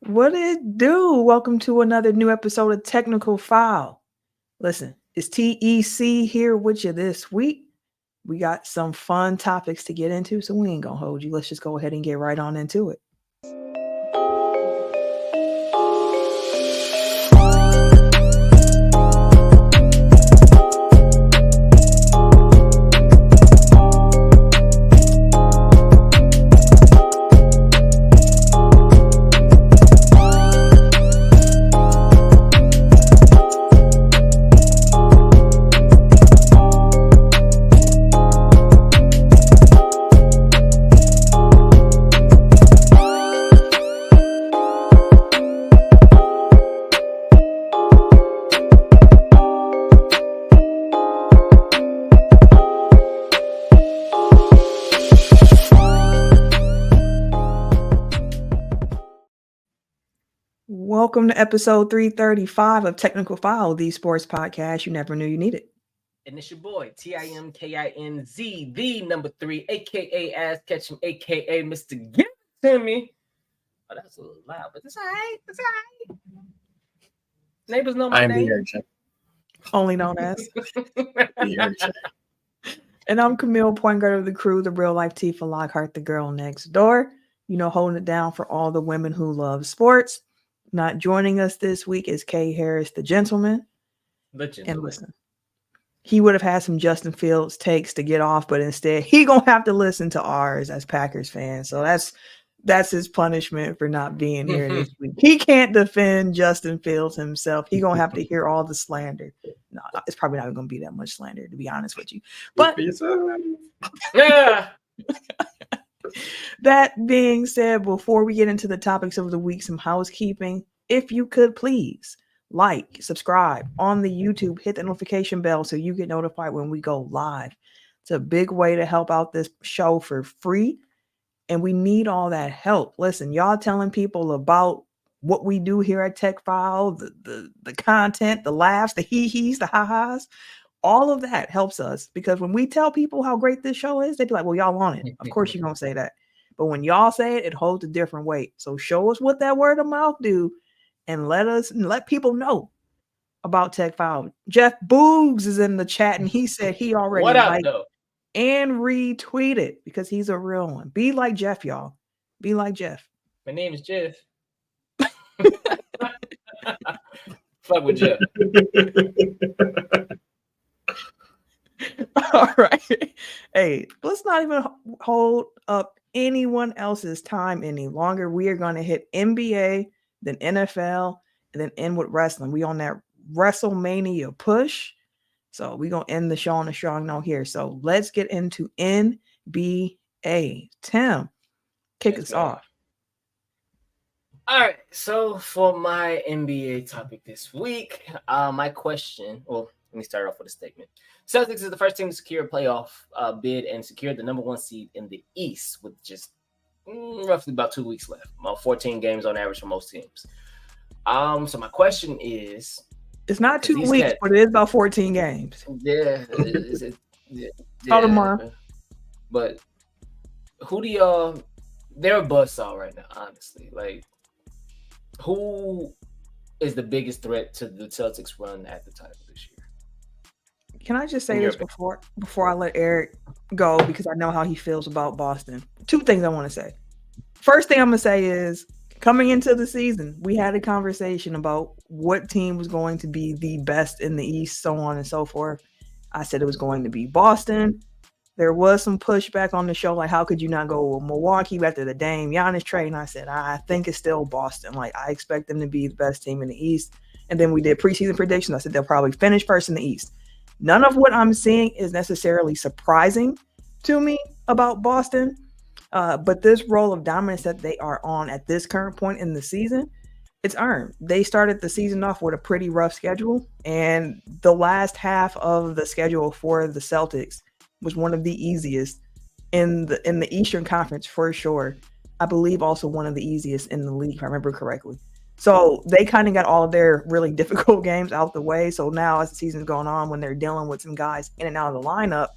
What it do? Welcome to another new episode of Technical File. Listen, it's TEC here with you this week. We got some fun topics to get into, so we ain't gonna hold you. Let's just go ahead and get right on into it. Welcome to episode 335 of Technical File, the sports podcast you never knew you needed. And it's your boy, TIMKINZ, the number 3, a.k.a. Ass Catching, a.k.a. Mr. Give It To Me. Oh, that's a little loud, but it's all right. It's all right. Neighbors know my name. Only known as. And I'm Camille, point guard of the crew, the real life Tifa Lockhart, the girl next door. You know, holding it down for all the women who love sports. Not joining us this week is Kay Harris, the gentleman. And listen, he would have had some Justin Fields takes to get off, but instead he gonna have to listen to ours as Packers fans. So that's his punishment for not being here this week. He can't defend Justin Fields himself. He gonna have to hear all the slander. No, it's probably not gonna be that much slander, to be honest with you. But yeah. That being said, before we get into the topics of the week, some housekeeping. If you could please like, subscribe on the YouTube, hit the notification bell so you get notified when we go live. It's a big way to help out this show for free, and we need all that help. Listen, y'all telling people about what we do here at Tech File, the content, the laughs, the hee-hees, the ha-has. All of that helps us, because when we tell people how great this show is, they be like, well, y'all on it. Of course you're going to say that. But when y'all say it, it holds a different weight. So show us what that word of mouth do, and let people know about Tech File. Jeff Boogs is in the chat, and he said he already liked and retweeted because he's a real one. Be like Jeff, y'all. Be like Jeff. My name is Jeff. Fuck with Jeff. All right. Hey, let's not even hold up anyone else's time any longer. We are going to hit NBA, then NFL, and then end with wrestling. We on that WrestleMania push. So we're going to end the show on a strong note here. So let's get into NBA. Tim, kick us off. All right. So for my NBA topic this week, my question, well, let me start off with a statement. Celtics is the first team to secure a playoff bid and secured the number 1 seed in the East with just roughly about 2 weeks left. About 14 games on average for most teams. So my question is, it's not 2 weeks, but it is about 14 games. Yeah. Call tomorrow. But who do y'all? They're a buzzsaw right now, honestly. Like, who is the biggest threat to the Celtics run at the title this year? Can I just say this before I let Eric go, because I know how he feels about Boston? 2 things I want to say. First thing I'm going to say is, coming into the season, we had a conversation about what team was going to be the best in the East, so on and so forth. I said it was going to be Boston. There was some pushback on the show, like, how could you not go with Milwaukee after the Dame Giannis trade? And I said, I think it's still Boston. Like, I expect them to be the best team in the East. And then we did preseason predictions. I said they'll probably finish first in the East. None of what I'm seeing is necessarily surprising to me about Boston. But this role of dominance that they are on at this current point in the season, it's earned. They started the season off with a pretty rough schedule, and the last half of the schedule for the Celtics was one of the easiest in the Eastern Conference for sure. I believe also one of the easiest in the league, if I remember correctly. So they kind of got all of their really difficult games out the way. So now as the season's going on, when they're dealing with some guys in and out of the lineup,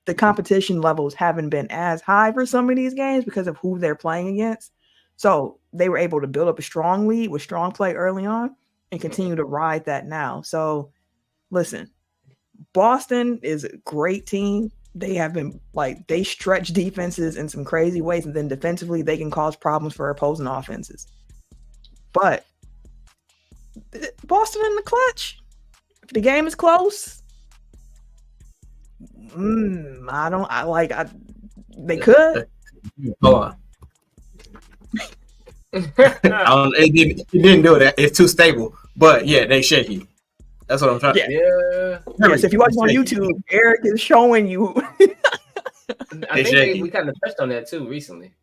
the competition levels haven't been as high for some of these games because of who they're playing against. So they were able to build up a strong lead with strong play early on and continue to ride that now. So listen, Boston is a great team. They have been they stretch defenses in some crazy ways, and then defensively they can cause problems for opposing offenses. But Boston in the clutch. If the game is close, they could. Hold on. It didn't do it. It's too stable. But yeah, they shaky. That's what I'm trying. Yeah. Yes, if you watch on YouTube, Eric is showing you. I think we kind of touched on that too recently.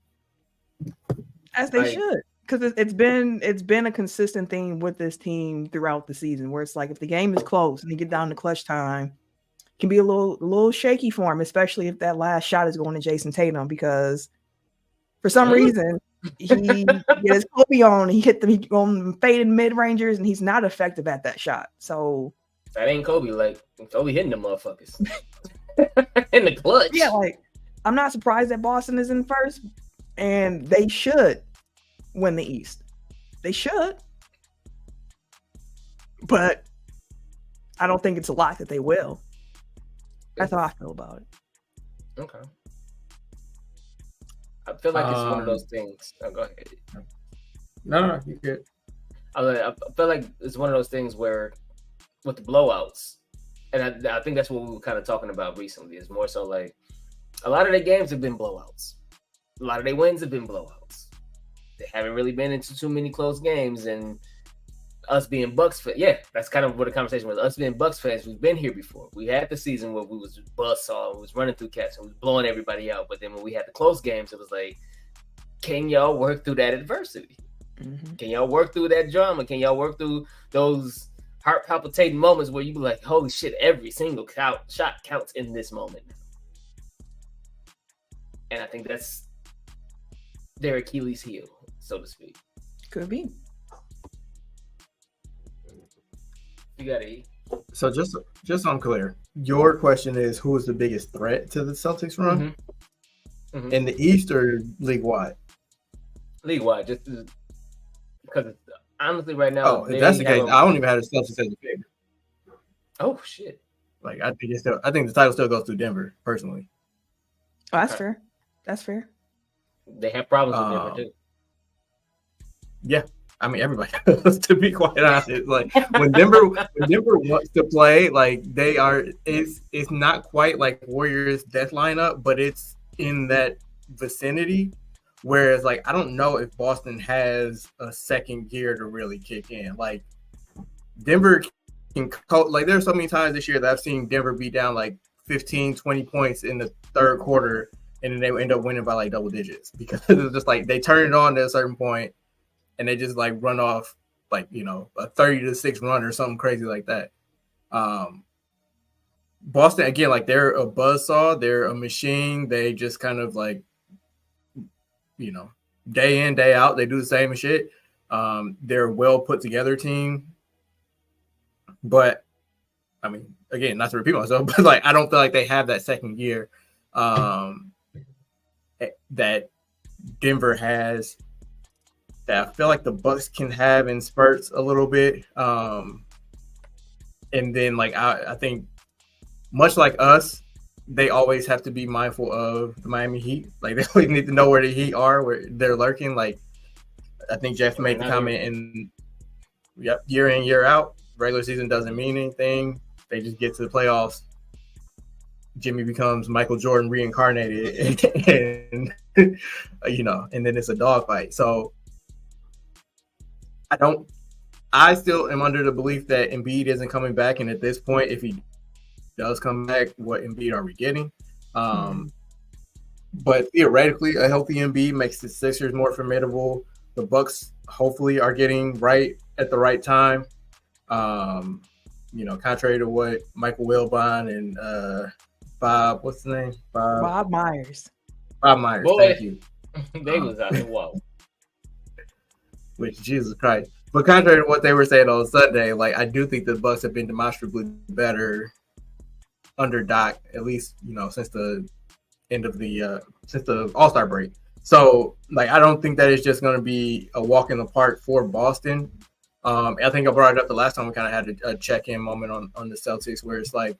As they should, because it's been a consistent theme with this team throughout the season, where it's like if the game is close and you get down to clutch time, it can be a little shaky for him, especially if that last shot is going to Jason Tatum, because for some reason he get his Kobe on, he on faded mid rangers, and he's not effective at that shot. So that ain't Kobe. Like Kobe hitting the motherfuckers in the clutch. Yeah, I'm not surprised that Boston is in first, and they should win the East. They should, but I don't think it's a lock that they will. That's how I feel about it. Okay. I feel like it's one of those things. Oh, go ahead. No, you good. I feel like it's one of those things where with the blowouts, and I think that's what we were kind of talking about recently, is more so like a lot of their games have been blowouts. A lot of their wins have been blowouts. They haven't really been into too many close games, and us being Bucks fans, that's kind of what the conversation was. Us being Bucks fans, we've been here before. We had the season where we was buzzsaw, we was running through cats, and we was blowing everybody out. But then when we had the close games, it was like, can y'all work through that adversity? Mm-hmm. Can y'all work through that drama? Can y'all work through those heart palpitating moments where you be like, holy shit, every single shot counts in this moment? And I think that's their Achilles heel, so to speak. Could be. You got it. So just so I'm clear, your question is who is the biggest threat to the Celtics run? Mm-hmm. Mm-hmm. In the East or league-wide? League-wide, just because honestly right now. Oh, if that's the case, I don't even have the Celtics as a favorite. Oh shit! I think the title still goes through Denver, personally. Oh, that's fair. That's fair. They have problems with Denver too. Yeah. I mean, everybody does, to be quite honest. Like when Denver wants to play, they are. It's not quite like Warriors' death lineup, but it's in that vicinity. Whereas, I don't know if Boston has a second gear to really kick in. Denver can there's so many times this year that I've seen Denver be down 15, 20 points in the third quarter, and then they end up winning by double digits because it's just they turn it on at a certain point. And they just run off a 30-6 run or something crazy like that. Boston again, they're a buzzsaw, they're a machine. They just kind of day in, day out, they do the same shit. They're a well put together team. But I mean, again, not to repeat myself, but I don't feel like they have that second gear that Denver has. That I feel like the Bucks can have in spurts a little bit. And then I think much like us, they always have to be mindful of the Miami Heat. They always need to know where the Heat are, where they're lurking. I think Jeff made the comment year in, year out, regular season doesn't mean anything. They just get to the playoffs. Jimmy becomes Michael Jordan reincarnated and and then it's a dogfight. So I still am under the belief that Embiid isn't coming back. And at this point, if he does come back, what Embiid are we getting? But theoretically, a healthy Embiid makes the Sixers more formidable. The Bucks hopefully are getting right at the right time. Contrary to what Michael Wilbon and Bob, what's the name? Bob Myers. Bob Myers, boy, thank you. They was out the wall. Which, Jesus Christ. But contrary to what they were saying on Sunday, I do think the Bucks have been demonstrably better under Doc, at least, since the end of since the All-Star break. So, like, I don't think that it's just going to be a walk in the park for Boston. I think I brought it up the last time we kind of had a check-in moment on the Celtics, where it's like,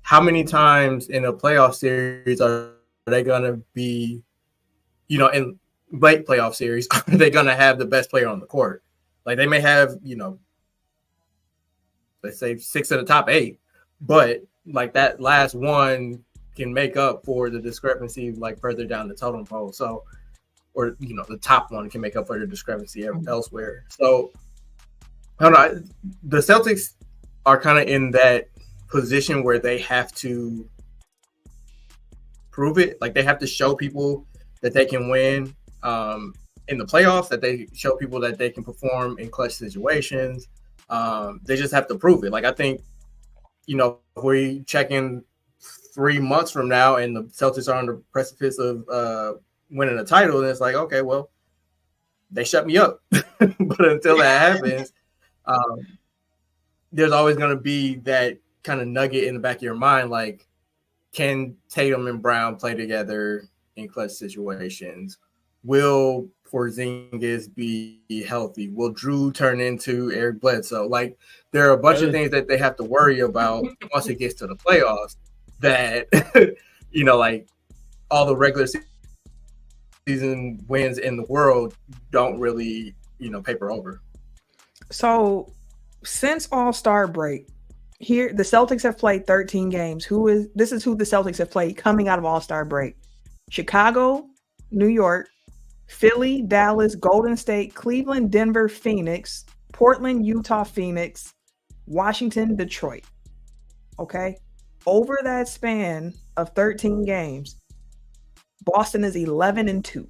how many times in a playoff series are they going to be, in late playoff series, are they going to have the best player on the court? Like, they may have, let's say 6 of the top 8, but like that last one can make up for the discrepancy like further down the totem pole. So, or the top one can make up for the discrepancy elsewhere. So, I don't know. The Celtics are kind of in that position where they have to prove it. Like, they have to show people that they can win in the playoffs, that they show people that they can perform in clutch situations. They just have to prove it. Like, I think, if we check in 3 months from now and the Celtics are on the precipice of winning a title, then it's like, okay, well, they shut me up. But until that happens, there's always going to be that kind of nugget in the back of your mind, like, can Tatum and Brown play together in clutch situations? Will Porzingis be healthy? Will Drew turn into Eric Bledsoe? Like, there are a bunch of things that they have to worry about once it gets to the playoffs that, like, all the regular season wins in the world don't really, paper over. So, since All-Star break, here the Celtics have played 13 games. This is who the Celtics have played coming out of All-Star break: Chicago, New York, Philly, Dallas, Golden State, Cleveland, Denver, Phoenix, Portland, Utah, Phoenix, Washington, Detroit. Okay? Over that span of 13 games, Boston is 11-2.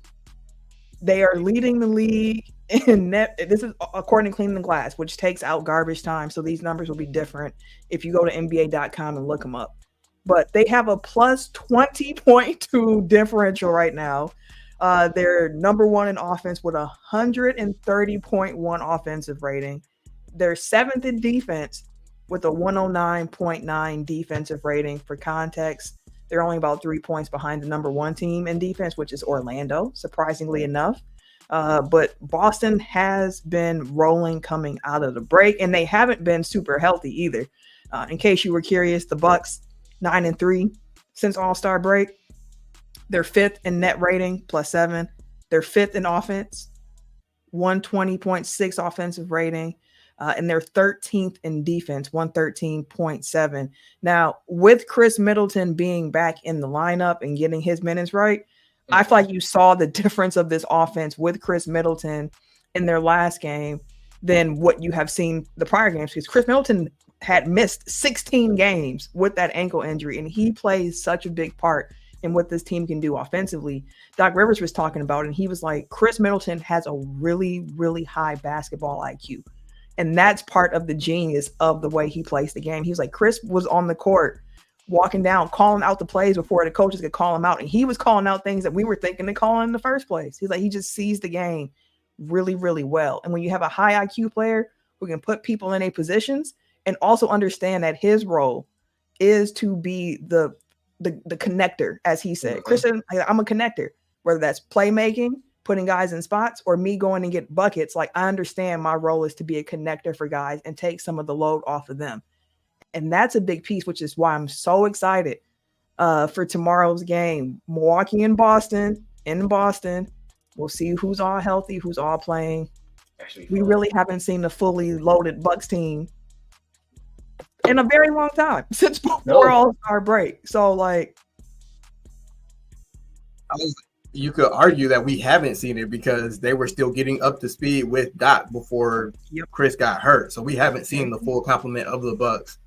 They are leading the league in net. This is according to Cleaning the Glass, which takes out garbage time. So these numbers will be different if you go to NBA.com and look them up. But they have a plus 20.2 differential right now. They're number one in offense with 130.1 offensive rating. They're 7th in defense with a 109.9 defensive rating. For context, they're only about 3 points behind the number 1 team in defense, which is Orlando, surprisingly enough. But Boston has been rolling coming out of the break, and they haven't been super healthy either. In case you were curious, the Bucks 9-3 since All-Star break. They're 5th in net rating, +7. They're 5th in offense, 120.6 offensive rating. And they're 13th in defense, 113.7. Now, with Chris Middleton being back in the lineup and getting his minutes right, I feel like you saw the difference of this offense with Chris Middleton in their last game than what you have seen the prior games, because Chris Middleton had missed 16 games with that ankle injury, and he plays such a big part in what this team can do offensively. Doc Rivers was talking about it, and he was like, Chris Middleton has a really, really high basketball IQ. And that's part of the genius of the way he plays the game. He was like, Chris was on the court, walking down, calling out the plays before the coaches could call him out. And he was calling out things that we were thinking to call in the first place. He's like, he just sees the game really, really well. And when you have a high IQ player who can put people in a positions and also understand that his role is to be the connector, as he said. Chris said, I'm a connector, whether that's playmaking, putting guys in spots, or me going and get buckets. Like, I understand my role is to be a connector for guys and take some of the load off of them. And that's a big piece, which is why I'm so excited for tomorrow's game. Milwaukee and Boston, in Boston. We'll see who's all healthy, who's all playing. We really haven't seen a fully loaded Bucks team in a very long time, since before All-Star break. So, like, you could argue that we haven't seen it because they were still getting up to speed with Doc before Chris got hurt. So we haven't seen the full complement of the Bucks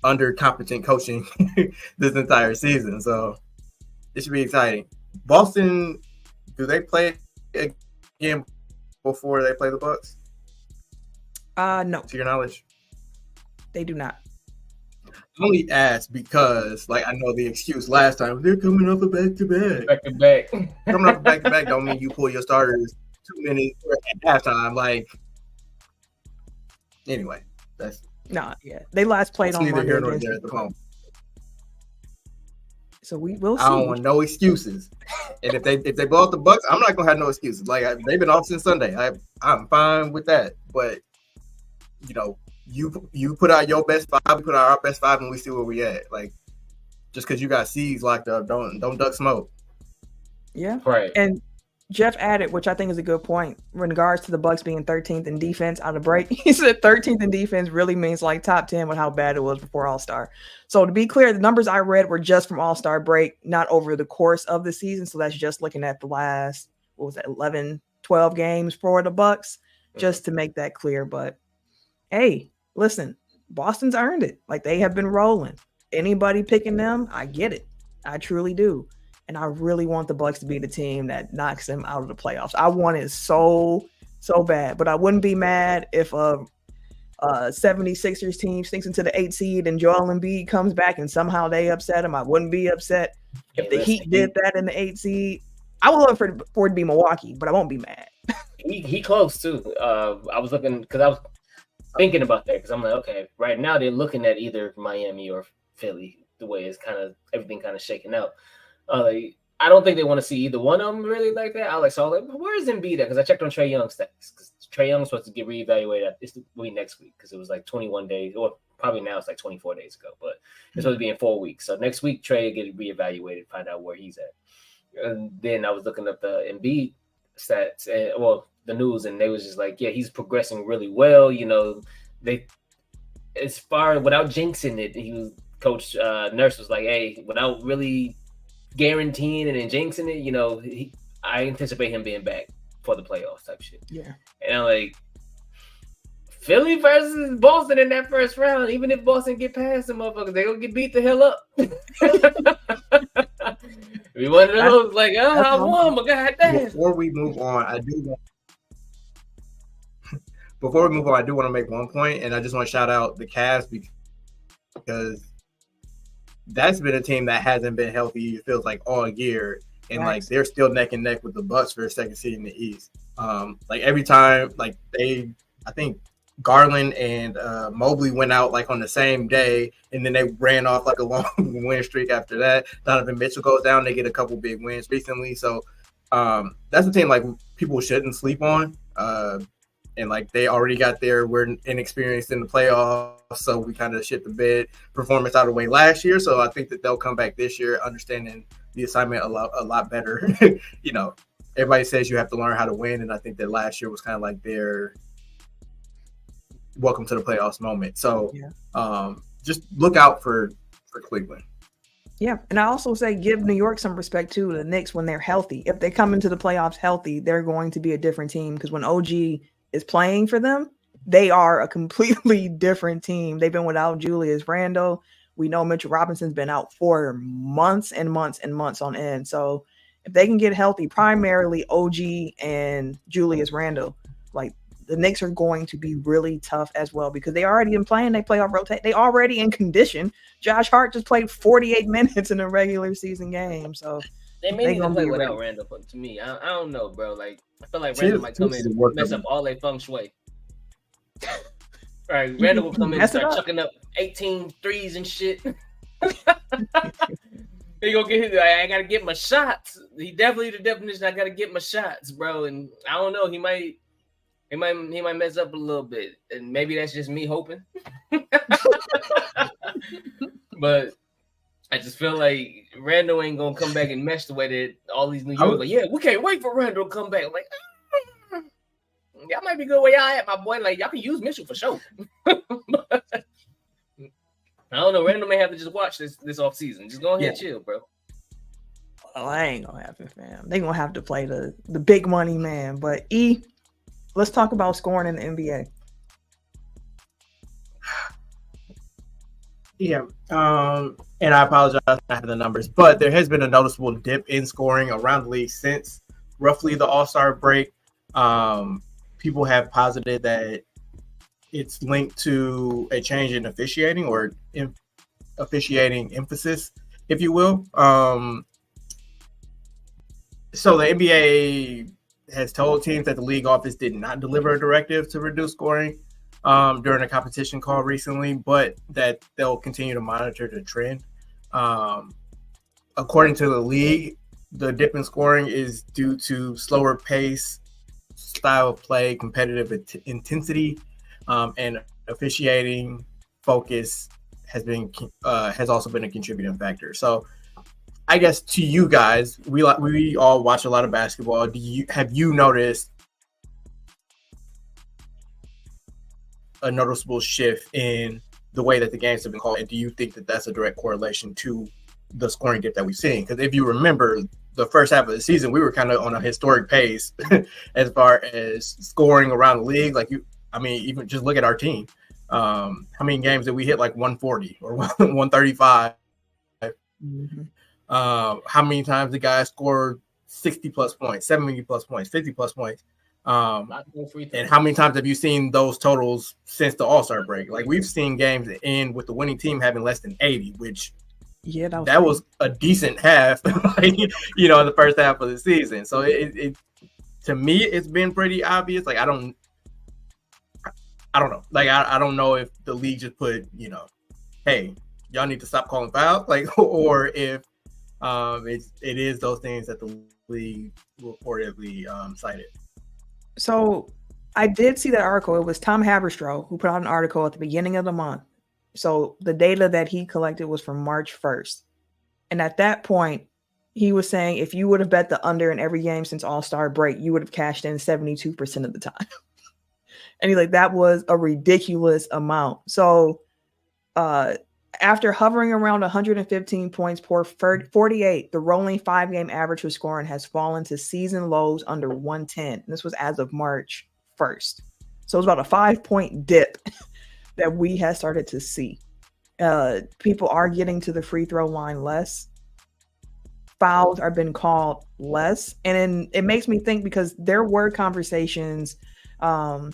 under competent coaching this entire season. So it should be exciting. Boston, do they play again before they play the Bucks? No. To your knowledge? They do not. I only asked because, like, I know the excuse last time, they're coming off a back-to-back. Back-to-back. Coming off a back-to-back don't mean you pull your starters 2 minutes at halftime. Like, anyway, that's they last played on neither Monday here nor there at the moment. So we will see. I don't want no excuses. And if they blow up the Bucks, I'm not gonna have no excuses. Like they've been off since Sunday. I'm fine with that. But you know, you put out your best five, we put out our best five, and we see where we at. Like just because you got seeds locked up, don't duck smoke. Yeah, right. And Jeff added, which I think is a good point, in regards to the Bucks being 13th in defense out of break. He said 13th in defense really means like top 10 with how bad it was before All-Star. So to be clear, the numbers I read were just from All-Star break, not over the course of the season. So that's just looking at the last, 11, 12 games for the Bucks, just to make that clear. But hey, listen, Boston's earned it. Like they have been rolling. Anybody picking them, I get it. I truly do. And I really want the Bucks to be the team that knocks them out of the playoffs. I want it so bad. But I wouldn't be mad if a 76ers team stinks into the 8th seed and Joel Embiid comes back and somehow they upset him. I wouldn't be upset if the Heat did that in the 8th seed. I would love for it to be Milwaukee, but I won't be mad. He close too. I was looking because I was thinking about that because I'm like, okay, right now they're looking at either Miami or Philly. The way it's everything kind of shaking out. I don't think they want to see either one of them really like that. Where's Embiid at? Because I checked on Trae Young's stats. Because Trae Young's supposed to get reevaluated. It's next week because it was like 21 days, or probably now it's like 24 days ago. But it's supposed to be in 4 weeks. So next week Trae get reevaluated, find out where he's at. And then I was looking up the Embiid stats, the news, and they was just like, yeah, he's progressing really well. You know, as far without jinxing it, Coach Nurse was like, hey, without really guaranteeing and jinxing it, you know, I anticipate him being back for the playoffs type shit. Yeah. And I'm like, Philly versus Boston in that first round, even if Boston get past them motherfuckers, they gonna get beat the hell up. We one of those like, I won, but goddamn. Before we move on, I do want to make one point, and I just want to shout out the Cavs because that's been a team that hasn't been healthy, it feels like, all year. And like they're still neck and neck with the Bucks for a second seed in the East. Like every time, like I think Garland and Mobley went out like on the same day, and then they ran off like a long win streak after that. Donovan Mitchell goes down, they get a couple big wins recently. So that's a team like people shouldn't sleep on. And like they already got we're inexperienced in the playoffs, so we kind of shit the bed performance out of the way last year. So I think that they'll come back this year understanding the assignment a lot better. You know, everybody says you have to learn how to win, and I think that last year was kind of like their welcome to the playoffs moment. So just look out for Cleveland. Yeah, and I also say give New York some respect too. The Knicks, when they're healthy, if they come into the playoffs healthy, they're going to be a different team because when OG is playing for them, they are a completely different team. They've been without Julius Randle. We know Mitchell Robinson's been out for months and months and months on end. So if they can get healthy, primarily OG and Julius Randle, like the Knicks are going to be really tough as well because they already been playing. They playoff rotate. They already in condition. Josh Hart just played 48 minutes in a regular season game. So they may need to play without Randle. But to me, I don't know, bro. Like I feel like Randle might come in and mess up all their feng shui. Right, Randle will come in and start chucking up 18 threes and shit. He gonna get his. I gotta get my shots. He definitely the definition. I gotta get my shots, bro. And I don't know. He might mess up a little bit, and maybe that's just me hoping. But I just feel like Randle ain't gonna come back and mesh the way that all these New Yorkers like. Yeah, we can't wait for Randle to come back. I'm like, y'all might be good where y'all at, my boy. Like y'all can use Mitchell for sure. I don't know. Randle may have to just watch this off season. Just go ahead and chill, bro. Well, that ain't gonna happen, fam. They gonna have to play the big money man. But let's talk about scoring in the NBA. Yeah. And I apologize for not having the numbers, but there has been a noticeable dip in scoring around the league since roughly the All-Star break. People have posited that it's linked to a change in officiating or officiating emphasis, if you will. So the NBA has told teams that the league office did not deliver a directive to reduce scoring during a competition call recently, but that they'll continue to monitor the trend. according to the league, the dip in scoring is due to slower pace, style of play, competitive intensity, and officiating focus has also been a contributing factor. So, I guess to you guys, we all watch a lot of basketball. Have you noticed a noticeable shift in the way that the games have been called? And do you think that that's a direct correlation to the scoring dip that we've seen? Because if you remember the first half of the season, we were kind of on a historic pace as far as scoring around the league. Even just look at our team. How many games did we hit like 140 or 135? Mm-hmm. How many times the guys scored 60 plus points, 70 plus points, 50 plus points? And how many times have you seen those totals since the All-Star break? Like, we've seen games end with the winning team having less than 80, which that was a decent half, in the first half of the season. So it to me, it's been pretty obvious. Like, I don't know. Like, I don't know if the league just put, hey, y'all need to stop calling fouls, or if it is those things that the league reportedly cited. So I did see that article. It was Tom Haberstroh who put out an article at the beginning of the month. So the data that he collected was from March 1st. And at that point, he was saying if you would have bet the under in every game since All-Star break, you would have cashed in 72% of the time. And he's like, that was a ridiculous amount. So after hovering around 115 points per 48, the rolling 5-game average for scoring has fallen to season lows under 110. And this was as of March 1st. So it's about a 5-point dip that we have started to see. People are getting to the free throw line less. Fouls are being called less. And then it makes me think, because there were conversations, I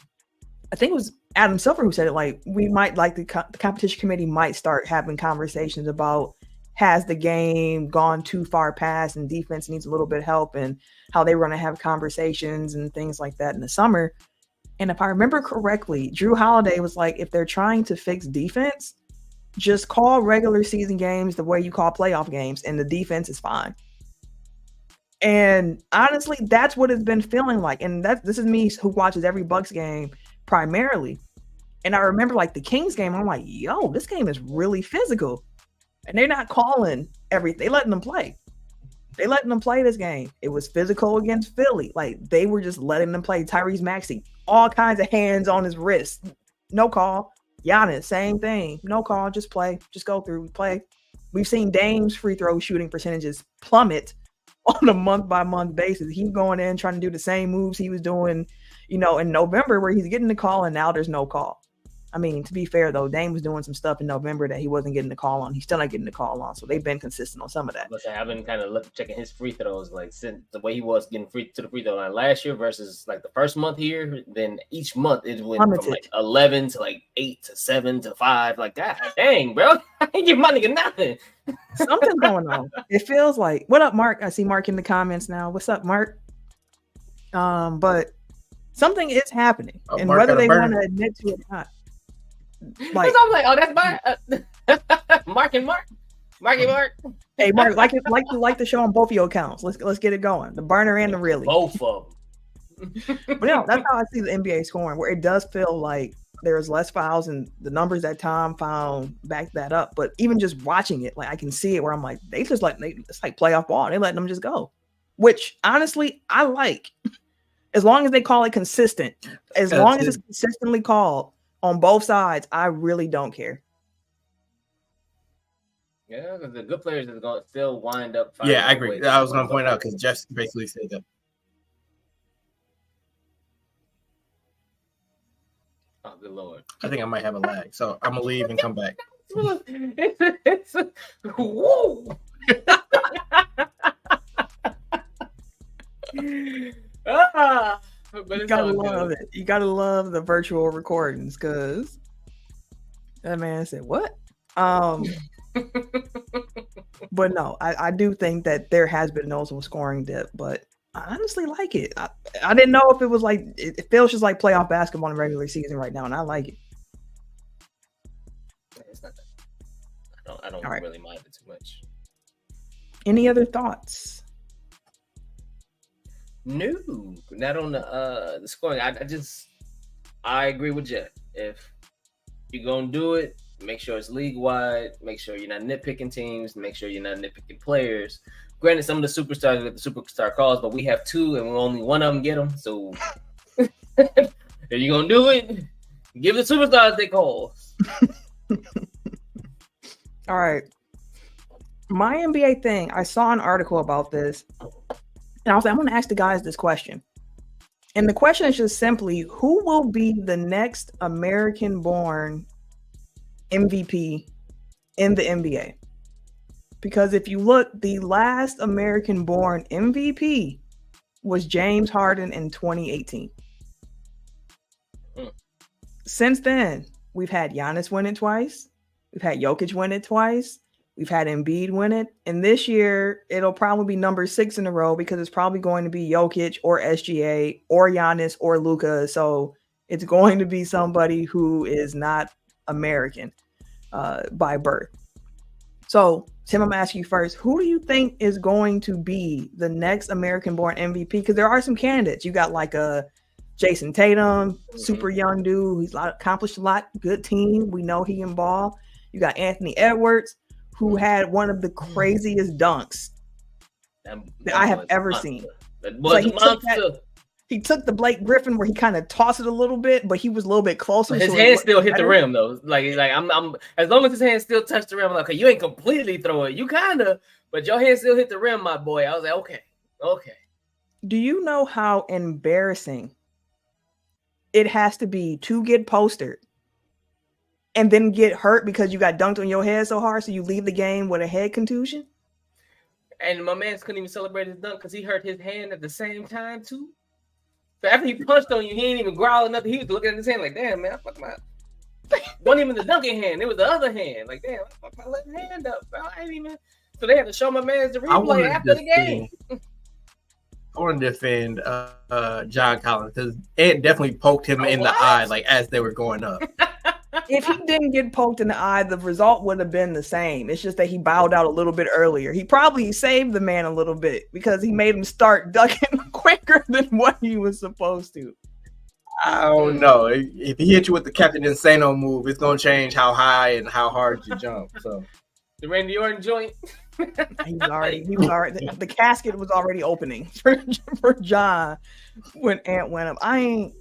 think it was Adam Silver who said it, like, we might, like, the competition committee might start having conversations about, has the game gone too far past and defense needs a little bit of help, and how they were going to have conversations and things like that in the summer. And if I remember correctly, Drew Holiday was like, if they're trying to fix defense, just call regular season games the way you call playoff games, and the defense is fine. And honestly, that's what it's been feeling like. And this is me who watches every Bucks game primarily. And I remember, like, the Kings game, I'm like, yo, this game is really physical. And they're not calling everything. They letting them play. They letting them play this game. It was physical against Philly. Like, they were just letting them play. Tyrese Maxey, all kinds of hands on his wrist. No call. Giannis, same thing. No call. Just play. Just go through. Play. We've seen Dame's free throw shooting percentages plummet on a month-by-month basis. He's going in trying to do the same moves he was doing, in November, where he's getting the call, and now there's no call. I mean, to be fair, though, Dame was doing some stuff in November that he wasn't getting the call on. He's still not getting the call on. So they've been consistent on some of that. I've been kind of checking his free throws, like, since the way he was getting free to the free throw line last year versus, like, the first month here. Then each month it went from, like, 11 to, like, 8 to 7 to 5. Like, God dang, bro. I ain't give my nigga nothing. Something's going on. It feels like, what up, Mark? I see Mark in the comments now. What's up, Mark? But something is happening. And Mark, whether they want to admit to it or not. Like, I'm like, oh, that's my Mark and Mark. Marky Mark. Hey, Mark, like the show on both of your accounts. Let's get it going. The burner and the really. Both of them. But that's how I see the NBA scoring, where it does feel like there's less fouls, and the numbers that Tom found back that up. But even just watching it, like, I can see it where I'm like, it's like playoff ball. They letting them just go, which honestly I like, as long as they call it consistent, as long as it's consistently called on both sides. I really don't care. Yeah, because the good players is going to still wind up. Yeah, I agree. I was going to point out, because Jeff basically said that. Oh, good Lord. I think I might have a lag, so I'm going to leave and come back. Whoa. But you gotta love it. You gotta love the virtual recordings, because that man said, what? But no, I do think that there has been a noticeable scoring dip, but I honestly like it. I didn't know if it was like, it feels just like playoff basketball in regular season right now, and I like it. It's not that. I don't really mind it too much. Any other thoughts? No, not on the scoring. I agree with Jeff. If you're gonna do it, make sure it's league wide. Make sure you're not nitpicking teams. Make sure you're not nitpicking players. Granted, some of the superstars get the superstar calls, but we have two, and only one of them get them. So if you're gonna do it, give the superstars their calls. All right. My NBA thing, I saw an article about this, and I was like, I'm going to ask the guys this question. And the question is just simply, who will be the next American-born MVP in the NBA? Because if you look, the last American-born MVP was James Harden in 2018. Since then, we've had Giannis win it twice. We've had Jokic win it twice. We've had Embiid win it. And this year, it'll probably be number 6 in a row because it's probably going to be Jokic or SGA or Giannis or Luka. So it's going to be somebody who is not American by birth. So, Tim, I'm asking you first, who do you think is going to be the next American-born MVP? Because there are some candidates. You got like a Jason Tatum, super young dude. He's accomplished a lot. Good team. We know he can ball. You got Anthony Edwards, who had one of the craziest dunks that I have ever seen. Like he took the Blake Griffin where he kind of tossed it a little bit, but he was a little bit closer. His hand still hit the rim though. Like I'm as long as his hand still touched the rim, I'm like, okay, you ain't completely throw it. You kind of, but your hand still hit the rim, my boy. I was like, okay. Do you know how embarrassing it has to be to get posted and then get hurt because you got dunked on your head so hard, so you leave the game with a head contusion? And my man couldn't even celebrate his dunk because he hurt his hand at the same time too. So after he punched on you, he ain't even growling nothing. He was looking at his hand like, damn, man, I fucked my wasn't even the dunking hand. It was the other hand. Like, damn, I fucked my left hand up. Bro. I ain't even. So they had to show my man the replay after the game. I want to defend John Collins because Ed definitely poked him in the eye like as they were going up. If he didn't get poked in the eye, the result would have been the same. It's just that he bowed out a little bit earlier. He probably saved the man a little bit because he made him start ducking quicker than what he was supposed to. I don't know. If he hit you with the Captain Insano move, it's going to change how high and how hard you jump. So the Randy Orton joint. He was already. The casket was already opening for John when Ant went up. I ain't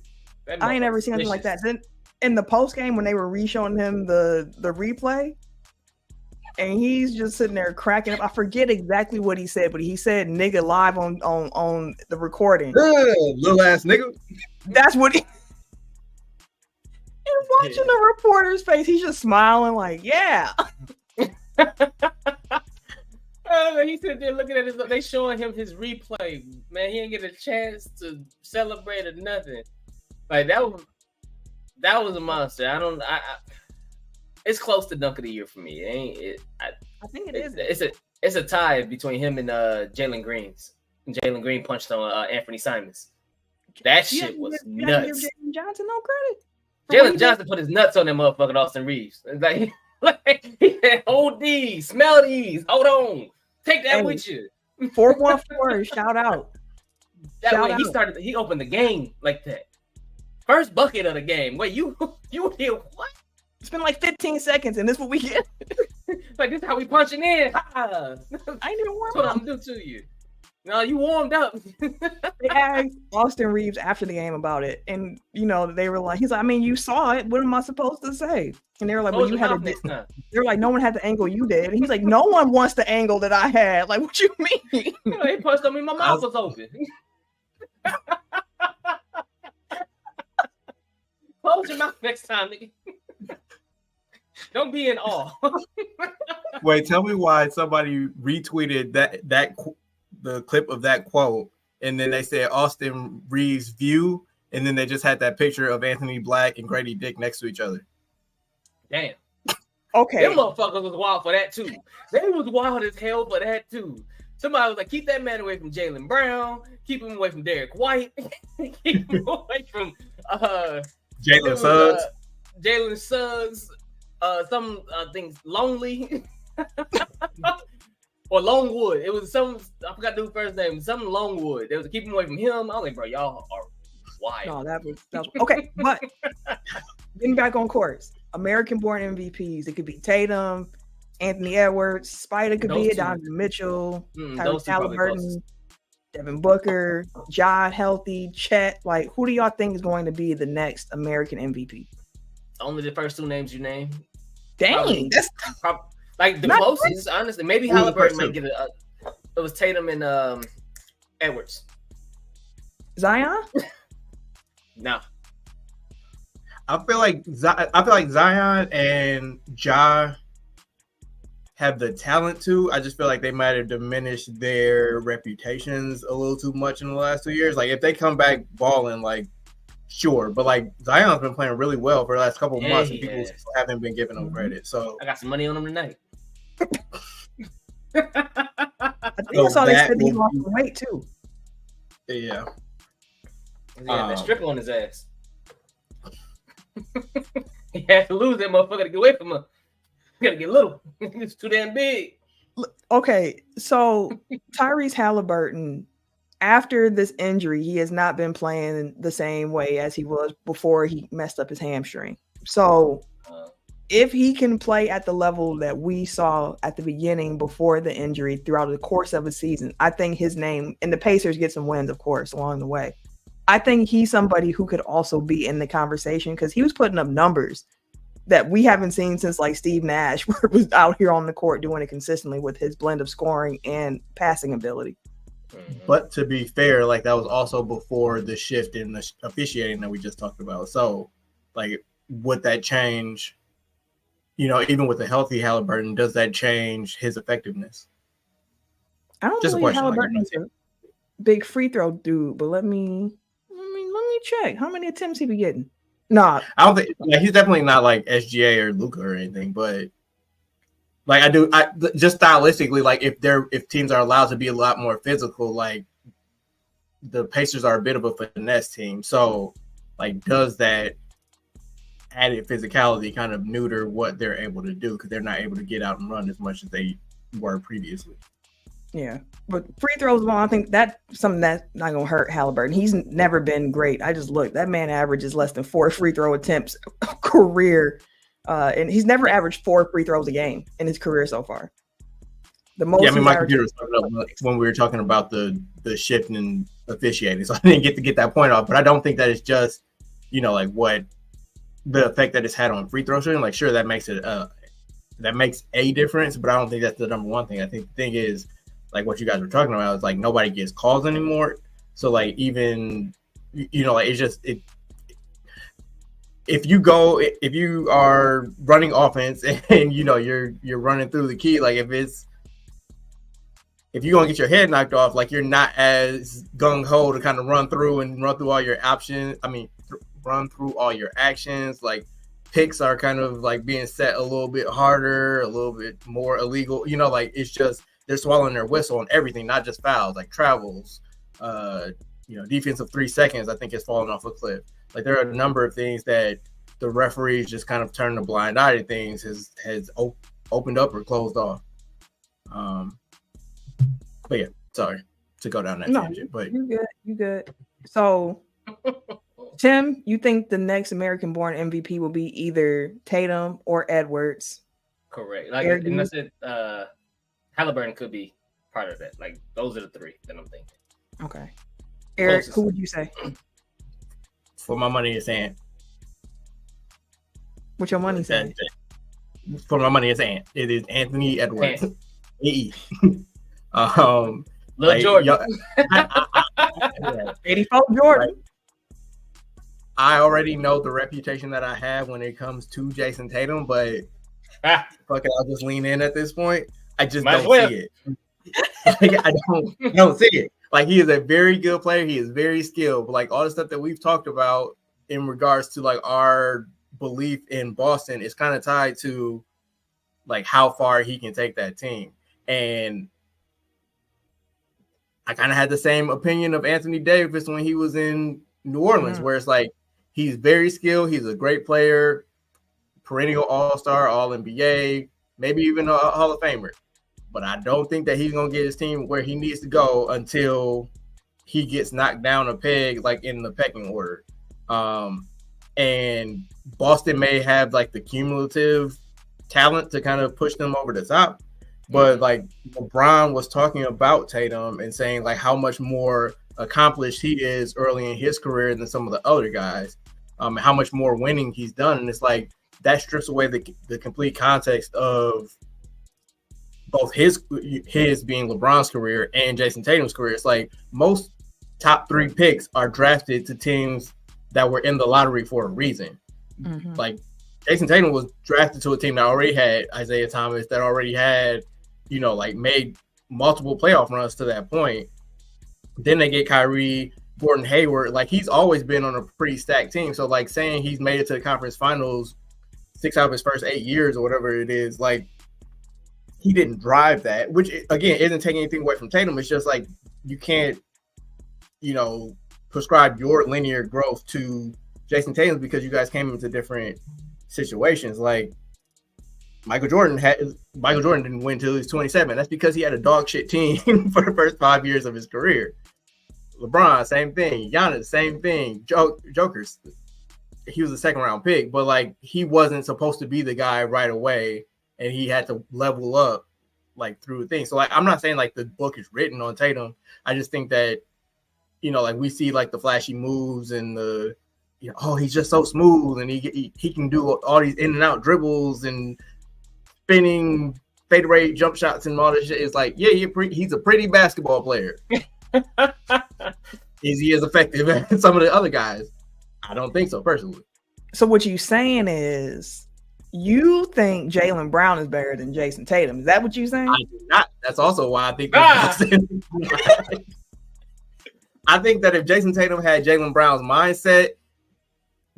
ever seen anything like that. Then in the post game when they were re-showing him the replay, and he's just sitting there cracking up. I forget exactly what he said, but he said "nigga" live on the recording. Little ass nigga. That's what he. And watching the reporter's face, he's just smiling like, yeah. He sitting there looking at his. They showing him his replay. Man, he didn't get a chance to celebrate or nothing. Like that was a monster. It's close to dunk of the year for me. It ain't it? I think it is. It's a tie between him and Jalen Green. Jalen Green punched on Anthony Simons. That shit was nuts. Give Jalen Johnson no credit. Jalen Johnson put his nuts on that motherfucking Austin Reeves. Like he said, hold these, smell these, hold on, take that with you. 414, shout out. He opened the game like that. First bucket of the game. Wait, you did what? It's been like 15 seconds, and this is what we get. Like this is how we punching in. I ain't even warm up. That's what I'm doing to you. No, you warmed up. They asked Austin Reeves after the game about it, and they were like, "He's like, I mean, you saw it. What am I supposed to say?" And they were like, "Well, you had a." They were like, "No one had the angle you did." And he's like, "No one wants the angle that I had. Like, what you mean?" He punched on me. My mouth was open. Close your mouth next time, nigga. Don't be in awe. Wait, tell me why somebody retweeted the clip of that quote, and then they said Austin Reeves' view, and then they just had that picture of Anthony Black and Grady Dick next to each other. Damn. Okay. Them motherfuckers was wild for that too. They was wild as hell for that too. Somebody was like, keep that man away from Jaylen Brown, keep him away from Derek White, keep him away from Jalen Suggs. Jalen Suggs, some things lonely. or Longwood. It was some. I forgot the first name. Something Longwood. They was keeping him away from him. I was like, bro, y'all are wild. No, that was okay. But getting back on course, American-born MVPs. It could be Tatum, Anthony Edwards, Spider could be it, Donovan Mitchell, Tyrese Halliburton, Devin Booker, Ja healthy, Chet. Like, who do y'all think is going to be the next American MVP? Only the first two names you name. Dang, that's like the closest. Honestly, maybe Halliburton might get it. It was Tatum and Edwards. Zion? No. I feel like Zion and Ja have the talent to. I just feel like they might have diminished their reputations a little too much in the last 2 years. Like, if they come back balling, like, sure, but like Zion's been playing really well for the last couple of months, and people haven't been giving him credit. So I got some money on him tonight. I think I saw they said he lost some weight too. Yeah. That stripper on his ass. He had to lose that motherfucker to get away from him. He gotta get little. He's too damn big. Okay, so Tyrese Halliburton, after this injury, he has not been playing the same way as he was before he messed up his hamstring. So if he can play at the level that we saw at the beginning before the injury throughout the course of a season, I think his name, and the Pacers get some wins, of course, along the way. I think he's somebody who could also be in the conversation because he was putting up numbers that we haven't seen since like Steve Nash, where he was out here on the court doing it consistently with his blend of scoring and passing ability. But to be fair, like that was also before the shift in the officiating that we just talked about. So, like, would that change? You know, even with a healthy Halliburton, does that change his effectiveness? I don't believe Halliburton's a big free throw dude, but let me check. How many attempts he be getting? Nah, I don't think he's definitely not like SGA or Luka or anything, but like I just stylistically, like if teams are allowed to be a lot more physical, like the Pacers are a bit of a finesse team. So like, does that added physicality kind of neuter what they're able to do because they're not able to get out and run as much as they were previously? Yeah, but free throws, well, I think that's something that's not going to hurt Halliburton. He's never been great. I just looked. That man averages less than 4 free throw attempts career, and he's never averaged 4 free throws a game in his career so far. The most. Yeah, I mean, my computer was fucked up when we were talking about the shift in officiating, so I didn't get that point off. But I don't think that it's just, you know, like what the effect that it's had on free throw shooting. Like, sure, that makes it that makes a difference, but I don't think that's the number one thing. I think the thing is, like what you guys were talking about, is like nobody gets calls anymore. So like, even, you know, like it's just if you are running offense and you know you're running through the key, like if you're gonna get your head knocked off, like you're not as gung ho to kind of run through all your options. I mean, run through all your actions. Like picks are kind of like being set a little bit harder, a little bit more illegal. You know, like it's just they're swallowing their whistle on everything, not just fouls, like travels. You know, defensive 3 seconds, I think, has fallen off a cliff. Like there are a number of things that the referees just kind of turned a blind eye to. Things has opened up or closed off. But yeah, sorry to go down that tangent. But you good. So, Tim, you think the next American-born MVP will be either Tatum or Edwards? Correct. Like, and I said, Halliburton could be part of that. Like, those are the 3 that I'm thinking. Okay. Eric, who would you say? For my money, it's Ant. What's your money saying? For my money, it's Ant. It is Anthony Edwards. AE. Lil Jordan. 84 Jordan. Like, I already know the reputation that I have when it comes to Jason Tatum, but fuck it, I'll just lean in at this point. I just don't see it. Like, I don't see it. Like, he is a very good player. He is very skilled. But like all the stuff that we've talked about in regards to like our belief in Boston is kind of tied to like how far he can take that team. And I kind of had the same opinion of Anthony Davis when he was in New Orleans, where it's like he's very skilled. He's a great player, perennial all-star, all-NBA, maybe even a Hall of Famer. but I don't think that he's gonna get his team where he needs to go until he gets knocked down a peg, like in the pecking order. And Boston may have like the cumulative talent to kind of push them over the top. But like LeBron was talking about Tatum and saying like how much more accomplished he is early in his career than some of the other guys, how much more winning he's done. And it's like that strips away the complete context of both his being LeBron's career and Jason Tatum's career. It's like most top 3 picks are drafted to teams that were in the lottery for a reason. Mm-hmm. Like Jason Tatum was drafted to a team that already had Isaiah Thomas, that already had, you know, like made multiple playoff runs to that point. Then they get Kyrie, Gordon Hayward. Like he's always been on a pretty stacked team. So like saying he's made it to the conference finals 6 out of his first 8 years or whatever it is, like he didn't drive that, which again isn't taking anything away from Tatum. It's just like you can't, you know, prescribe your linear growth to Jason Tatum because you guys came into different situations. Like Michael Jordan didn't win until he was 27. That's because he had a dog shit team for the first 5 years of his career. LeBron, same thing. Giannis, same thing. Jokers, he was a second round pick, but like he wasn't supposed to be the guy right away, and he had to level up like through things. So like I'm not saying like the book is written on Tatum. I just think that, you know, like we see like the flashy moves and the, you know, oh, he's just so smooth and he can do all these in and out dribbles and spinning fadeaway jump shots and all this shit. It's like, yeah, he's a pretty basketball player. Is he as effective as some of the other guys? I don't think so, personally. So what you saying is you think Jaylen Brown is better than Jason Tatum. Is that what you're saying? I do not. That's also why I think I think that if Jason Tatum had Jaylen Brown's mindset,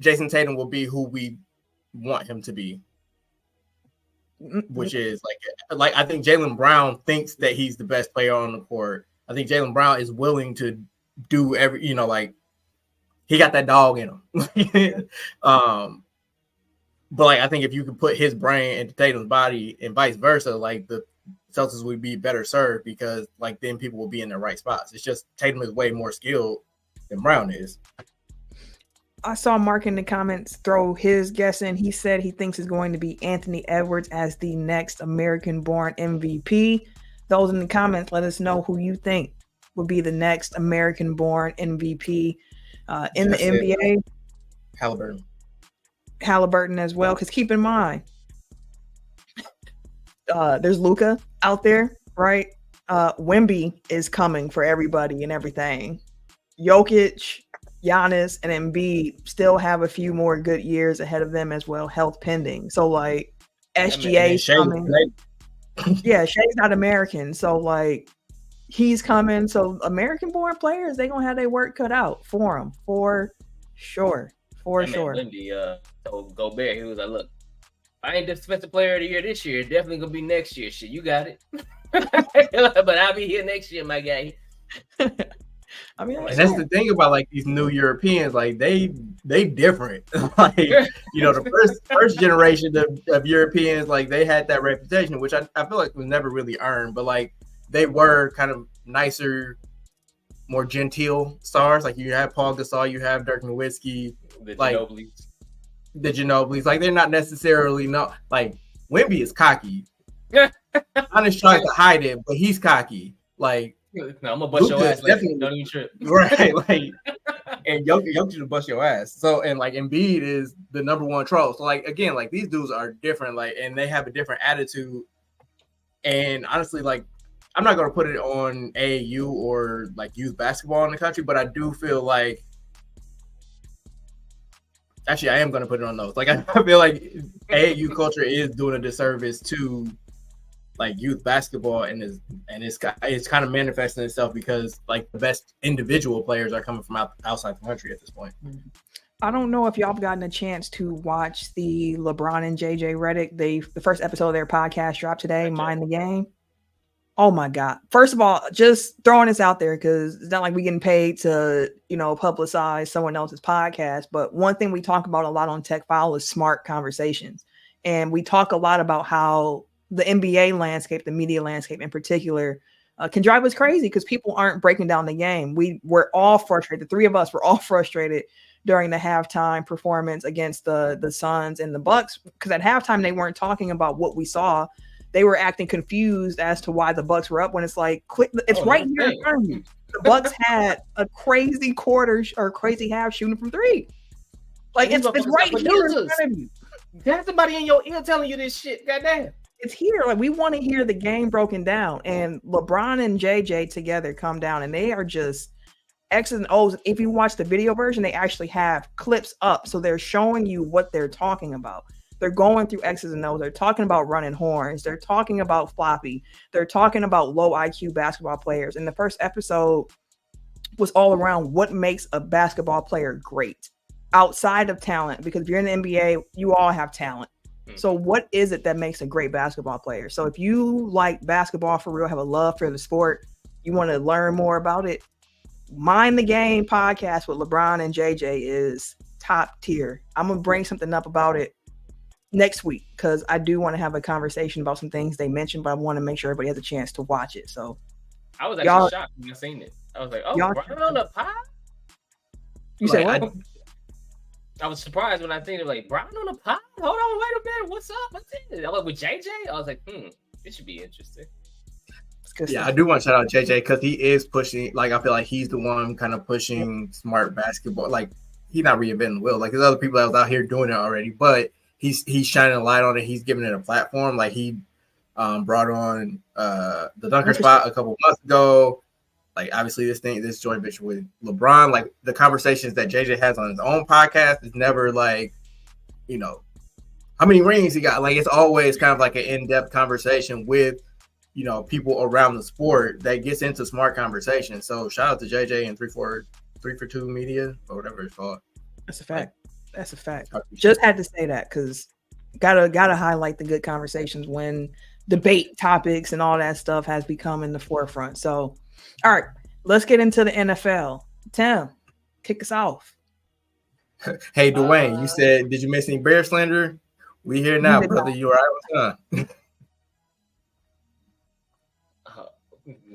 Jason Tatum will be who we want him to be. Which is like I think Jaylen Brown thinks that he's the best player on the court. I think Jaylen Brown is willing to do every, you know, like he got that dog in him. But like I think if you could put his brain into Tatum's body and vice versa, like the Celtics would be better served because like then people will be in the right spots. It's just Tatum is way more skilled than Brown is. I saw Mark in the comments throw his guess in. He said he thinks it's going to be Anthony Edwards as the next American-born MVP. Those in the comments, let us know who you think will be the next American-born MVP in the NBA. Halliburton as well, because keep in mind, there's Luka out there, right? Wemby is coming for everybody and everything. Jokic, Giannis, and Embiid still have a few more good years ahead of them as well, health pending. So like SGA's coming. Yeah, Shea's not American, so like he's coming. So American-born players, they're gonna have their work cut out for them, for sure. Wemby told Gobert, he was like, "Look, I ain't defensive player of the year this year. Definitely gonna be next year. Shit, you got it." But I'll be here next year, my guy. I mean, and that's the thing about like these new Europeans, like they different. Like, you know, the first generation of Europeans, like they had that reputation, which I feel like was never really earned, but like they were kind of nicer, more genteel stars. Like you have Paul Gasol, you have Dirk Nowitzki, the Ginobili's. Like they're not necessarily like Wemby is cocky. Giannis tries to hide it, but he's cocky. Like, no, I'm gonna bust your ass. Definitely don't even trip. Right, like, and Jokic will bust your ass. So, and like Embiid is the number one troll. So, like, again, like these dudes are different, like, and they have a different attitude. And honestly, like, I'm not gonna put it on AAU or like youth basketball in the country, but I do feel like, actually, I am gonna put it on those. Like, I feel like AAU culture is doing a disservice to like youth basketball, and it's kind of manifesting itself because like the best individual players are coming from outside the country at this point. I don't know if y'all have gotten a chance to watch the LeBron and JJ Redick. The first episode of their podcast dropped today, Mind the Game. Oh my God. First of all, just throwing this out there because it's not like we're getting paid to, you know, publicize someone else's podcast. But one thing we talk about a lot on Tech File is smart conversations. And we talk a lot about how the NBA landscape, the media landscape in particular, can drive us crazy because people aren't breaking down the game. We're all frustrated. The three of us were all frustrated during the halftime performance against the Suns and the Bucks, because at halftime they weren't talking about what we saw. They were acting confused as to why the Bucks were up, when it's like, it's right here in front of you. The Bucks had a crazy quarter or crazy half shooting from three. Like, it's right here in front of you. There's somebody in your ear telling you this shit. Goddamn. It's here. Like, we want to hear the game broken down. And LeBron and JJ together come down, and they are just X's and O's. If you watch the video version, they actually have clips up. So they're showing you what they're talking about. They're going through X's and O's. They're talking about running horns. They're talking about floppy. They're talking about low IQ basketball players. And the first episode was all around what makes a basketball player great outside of talent. Because if you're in the NBA, you all have talent. So what is it that makes a great basketball player? So if you like basketball for real, have a love for the sport, you want to learn more about it, Mind the Game podcast with LeBron and JJ is top tier. I'm going to bring something up about it next week, because I do want to have a conversation about some things they mentioned, but I want to make sure everybody has a chance to watch it. So I was actually shocked when I seen it. I was like, oh, Brian on the pod? You say what? I was surprised when I think of like, Brian on the pod? Hold on, wait a minute. What's up? What's it? I was with JJ. I was like, this should be interesting. Yeah, I do want to shout out JJ because he is pushing. Like, I feel like he's the one kind of pushing smart basketball. Like, he's not reinventing the wheel. Like, there's other people that was out here doing it already, but he's shining a light on it. He's giving it a platform. Like, he brought on the Dunker Spot a couple months ago. Like, obviously, this joint venture with LeBron, like the conversations that JJ has on his own podcast is never like, you know, how many rings he got. Like, it's always kind of like an in-depth conversation with, you know, people around the sport that gets into smart conversation. So shout out to JJ and 3 for 2 Media or whatever it's called. That's a fact. That's a fact. Just had to say that because gotta highlight the good conversations when debate topics and all that stuff has become in the forefront. So, all right, let's get into the NFL. Tim, kick us off. Hey, Dwayne, you said, did you miss any Bear slander? We here now, brother. You all right with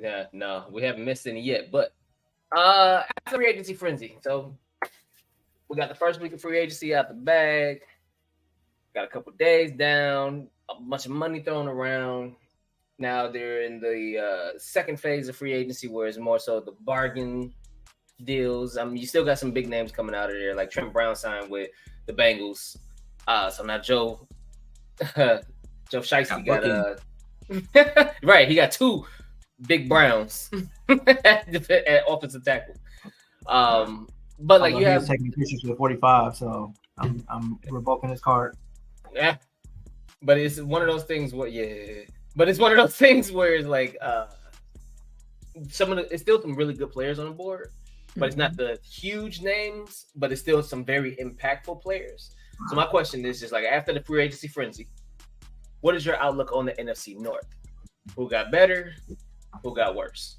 Yeah, no, we haven't missed any yet. But after free agency frenzy, so we got the first week of free agency out the bag. Got a couple days down, a bunch of money thrown around. Now they're in the second phase of free agency, where it's more so the bargain deals. You still got some big names coming out of there, like Trent Brown signed with the Bengals. So now Joe Shiesty got right. He got 2 big Browns at offensive tackle. But like you have taking pictures with 45, so I'm revoking his card. Yeah, but it's one of those things where it's like it's still some really good players on the board, but it's not the huge names, but it's still some very impactful players. So my question is just like, after the free agency frenzy, what is your outlook on the NFC North? Who got better? Who got worse?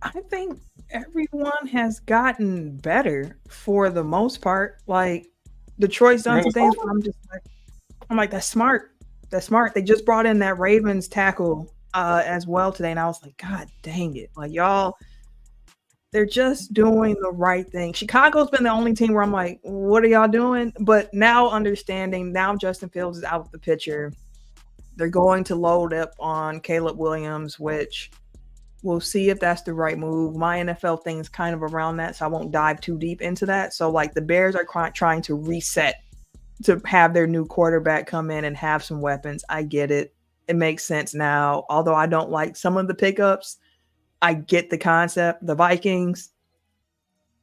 I think everyone has gotten better for the most part. Like, Detroit's done some things where I'm like, that's smart. That's smart. They just brought in that Ravens tackle as well today, and I was like, God dang it. Like, y'all, they're just doing the right thing. Chicago's been the only team where I'm like, what are y'all doing? But now understanding, now Justin Fields is out of the picture. They're going to load up on Caleb Williams, which we'll see if that's the right move. My NFL thing is kind of around that, so I won't dive too deep into that. So, like, the Bears are trying to reset to have their new quarterback come in and have some weapons. I get it. It makes sense now. Although I don't like some of the pickups, I get the concept. The Vikings,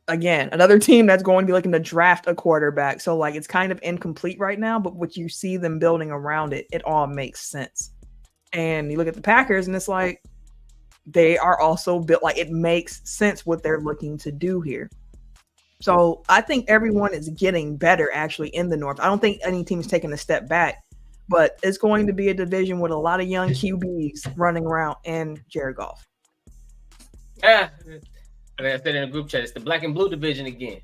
again, another team that's going to be looking to draft a quarterback. So, like, it's kind of incomplete right now, but what you see them building around it, it all makes sense. And you look at the Packers, and it's like, they are also built, like, it makes sense what they're looking to do here. So I think everyone is getting better actually in the North. I don't think any team is taking a step back, but it's going to be a division with a lot of young QBs running around and Jared Goff. I said in the group chat, it's the black and blue division again.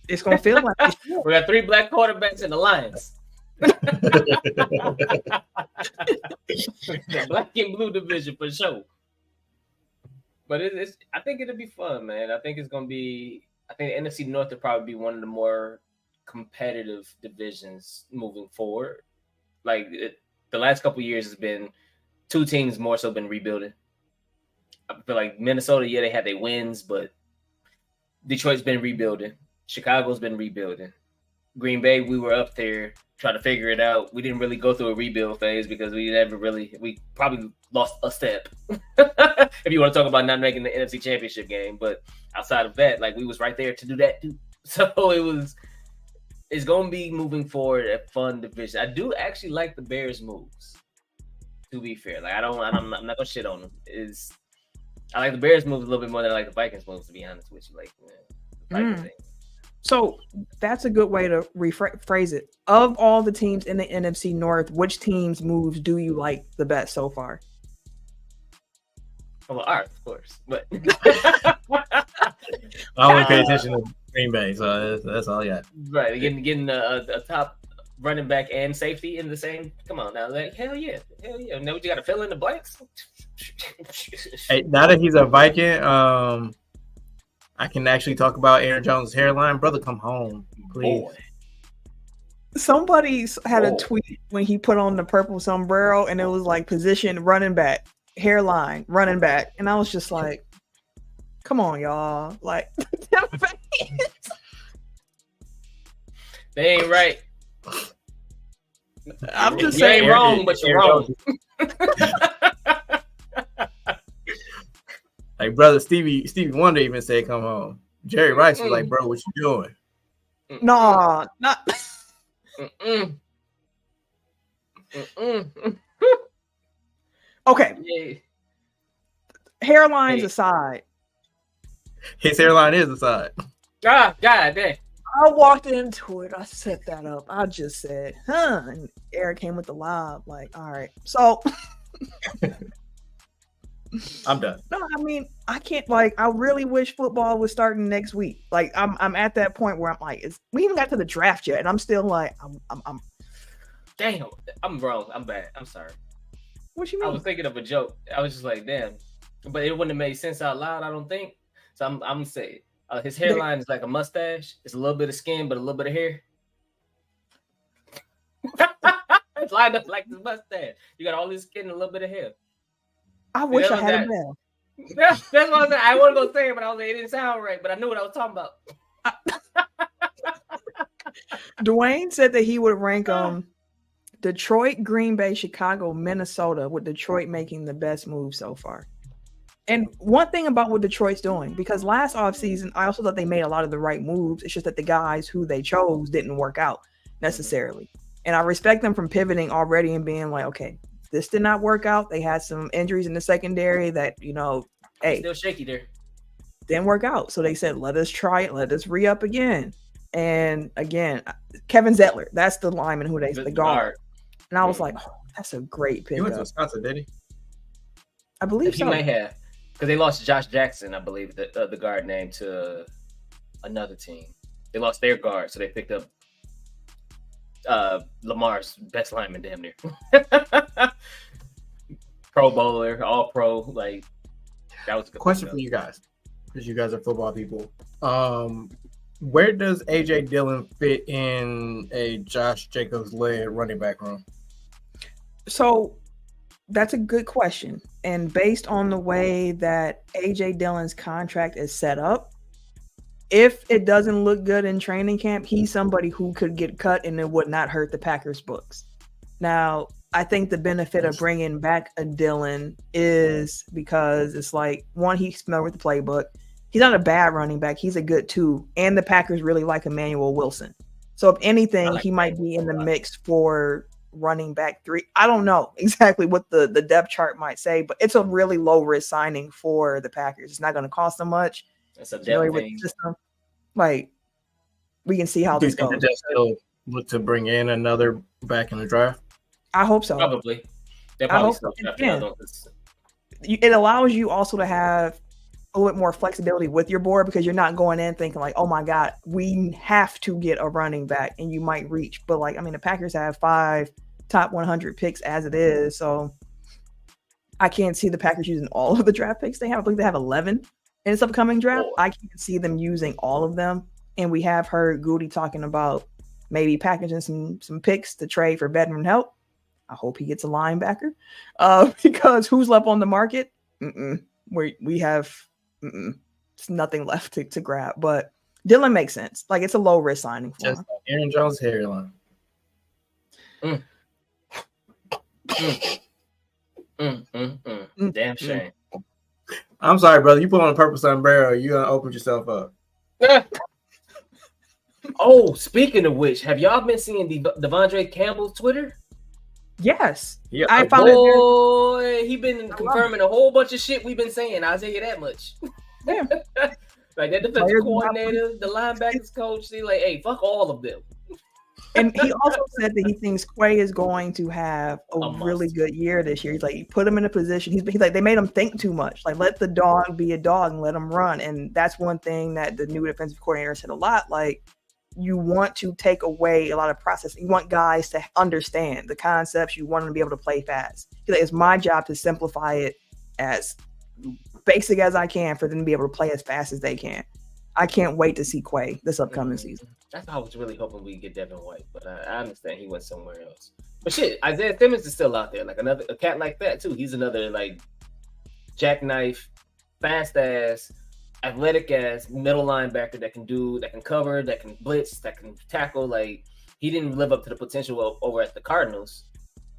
It's going to feel like we got 3 black quarterbacks in the Lions. The black and blue division for sure. But it's I think it'll be fun, man. I think it's gonna be. I think the NFC North will probably be one of the more competitive divisions moving forward. Like the last couple of years has been two teams more so been rebuilding. I feel like Minnesota, yeah, they had their wins, but Detroit's been rebuilding. Chicago's been rebuilding. Green Bay, we were up there trying to figure it out. We didn't really go through a rebuild phase because we probably lost a step. If you want to talk about not making the NFC Championship game, but outside of that, like we was right there to do that too. So it's going to be moving forward a fun division. I do actually like the Bears moves. To be fair, like I'm not gonna shit on them. I like the Bears moves a little bit more than I like the Vikings moves, to be honest with you. Like the Vikings thing. So that's a good way to rephrase it. Of all the teams in the NFC North, which teams' moves do you like the best so far? Well, ours, of course, but I only pay attention to Green Bay, so that's all I got. Right, getting a top running back and safety in the same. Come on now, like hell yeah. Now you got to fill in the blanks. Hey, now that he's a Viking, I can actually talk about Aaron Jones' hairline. Brother, come home, please. Boy. Somebody had a tweet when he put on the purple sombrero, and it was like position running back, hairline running back, and I was just like, "Come on, y'all!" Like, they ain't right. I'm just you saying, ain't wrong, but you're wrong. Like brother Stevie Wonder even said, "Come home." Jerry Rice was like, "Bro, what you doing?" No, not. Okay. Yeah. Hairlines aside, his hairline is aside. God damn. I walked into it. I set that up. I just said, "Huh," and Eric came with the lob. Like, all right, so. I'm done. No, I mean, I can't. Like, I really wish football was starting next week. Like, I'm at that point where I'm like, we even got to the draft yet, and I'm still like, I'm. Damn, I'm wrong. I'm bad. I'm sorry. What you mean? I was thinking of a joke. I was just like, damn, but it wouldn't have made sense out loud. I don't think. So I'm gonna say it. His hairline is like a mustache. It's a little bit of skin, but a little bit of hair. It's lined up like this mustache. You got all this skin and a little bit of hair. I wish I had a bell. That's what I said. I wasn't gonna say it, but I was like, it didn't sound right. But I knew what I was talking about. Dwayne said that he would rank Detroit, Green Bay, Chicago, Minnesota, with Detroit making the best move so far. And one thing about what Detroit's doing, because last offseason, I also thought they made a lot of the right moves. It's just that the guys who they chose didn't work out necessarily. And I respect them from pivoting already and being like, okay, this did not work out. They had some injuries in the secondary that, hey, still shaky there. Didn't work out. So they said, let us try it. Let us re-up again. And again, Kevin Zettler, that's the lineman who the guard. And I was like, oh, that's a great pick. He went to Wisconsin, did he? I believe so. He may have. Because they lost Josh Jackson, I believe, the guard name to another team. They lost their guard, so they picked up Lamar's best lineman damn near. Pro bowler, all pro. Like, that was a good question for you guys, because you guys are football people. Where does AJ Dillon fit in a Josh Jacobs led running back room? So that's a good question. And based on the way that AJ Dillon's contract is set up, if it doesn't look good in training camp, he's somebody who could get cut and it would not hurt the Packers books. Now, I think the benefit of bringing back a Dillon is because it's like, one, he's familiar with the playbook. He's not a bad running back. He's a good two. And the Packers really like Emmanuel Wilson. So if anything, he might be in the mix for running back 3. I don't know exactly what the depth chart might say, but it's a really low risk signing for the Packers. It's not going to cost them much. That's a depth thing. Like, we can see how this goes. They still look to bring in another back in the draft? I hope so. Probably. I hope so. It allows you also to have a little bit more flexibility with your board because you're not going in thinking like, oh my God, we have to get a running back and you might reach. But like, I mean, the Packers have 5 top 100 picks as it is. So I can't see the Packers using all of the draft picks they have. I believe they have 11 in this upcoming draft. I can't see them using all of them. And we have heard Goody talking about maybe packaging some picks to trade for veteran help. I hope he gets a linebacker because who's left on the market? We have it's nothing left to grab. But Dylan makes sense. Like it's a low risk signing for him. Aaron Jones' hairline. Damn shame. I'm sorry, brother. You put on a purple sombrero, you gonna open yourself up. Oh, speaking of which, have y'all been seeing Devondre Campbell's Twitter? Yes. Yeah. I found it. He been confirming a whole bunch of shit we've been saying. I'll tell you that much. Yeah. Like that defensive coordinator, the linebackers coach, they like, hey, fuck all of them. And he also said that he thinks Quay is going to have a really good year this year. He's like, put him in a position. He's like, they made him think too much. Like, let the dog be a dog and let him run. And that's one thing that the new defensive coordinator said a lot. Like, you want to take away a lot of process. You want guys to understand the concepts. You want them to be able to play fast. He's like, it's my job to simplify it as basic as I can for them to be able to play as fast as they can. I can't wait to see Quay this upcoming season. That's why I was really hoping we get Devin White, but I understand he went somewhere else. But shit, Isaiah Simmons is still out there, like a cat like that too. He's another like jackknife, fast ass, athletic ass middle linebacker that can cover, that can blitz, that can tackle. Like he didn't live up to the potential over at the Cardinals,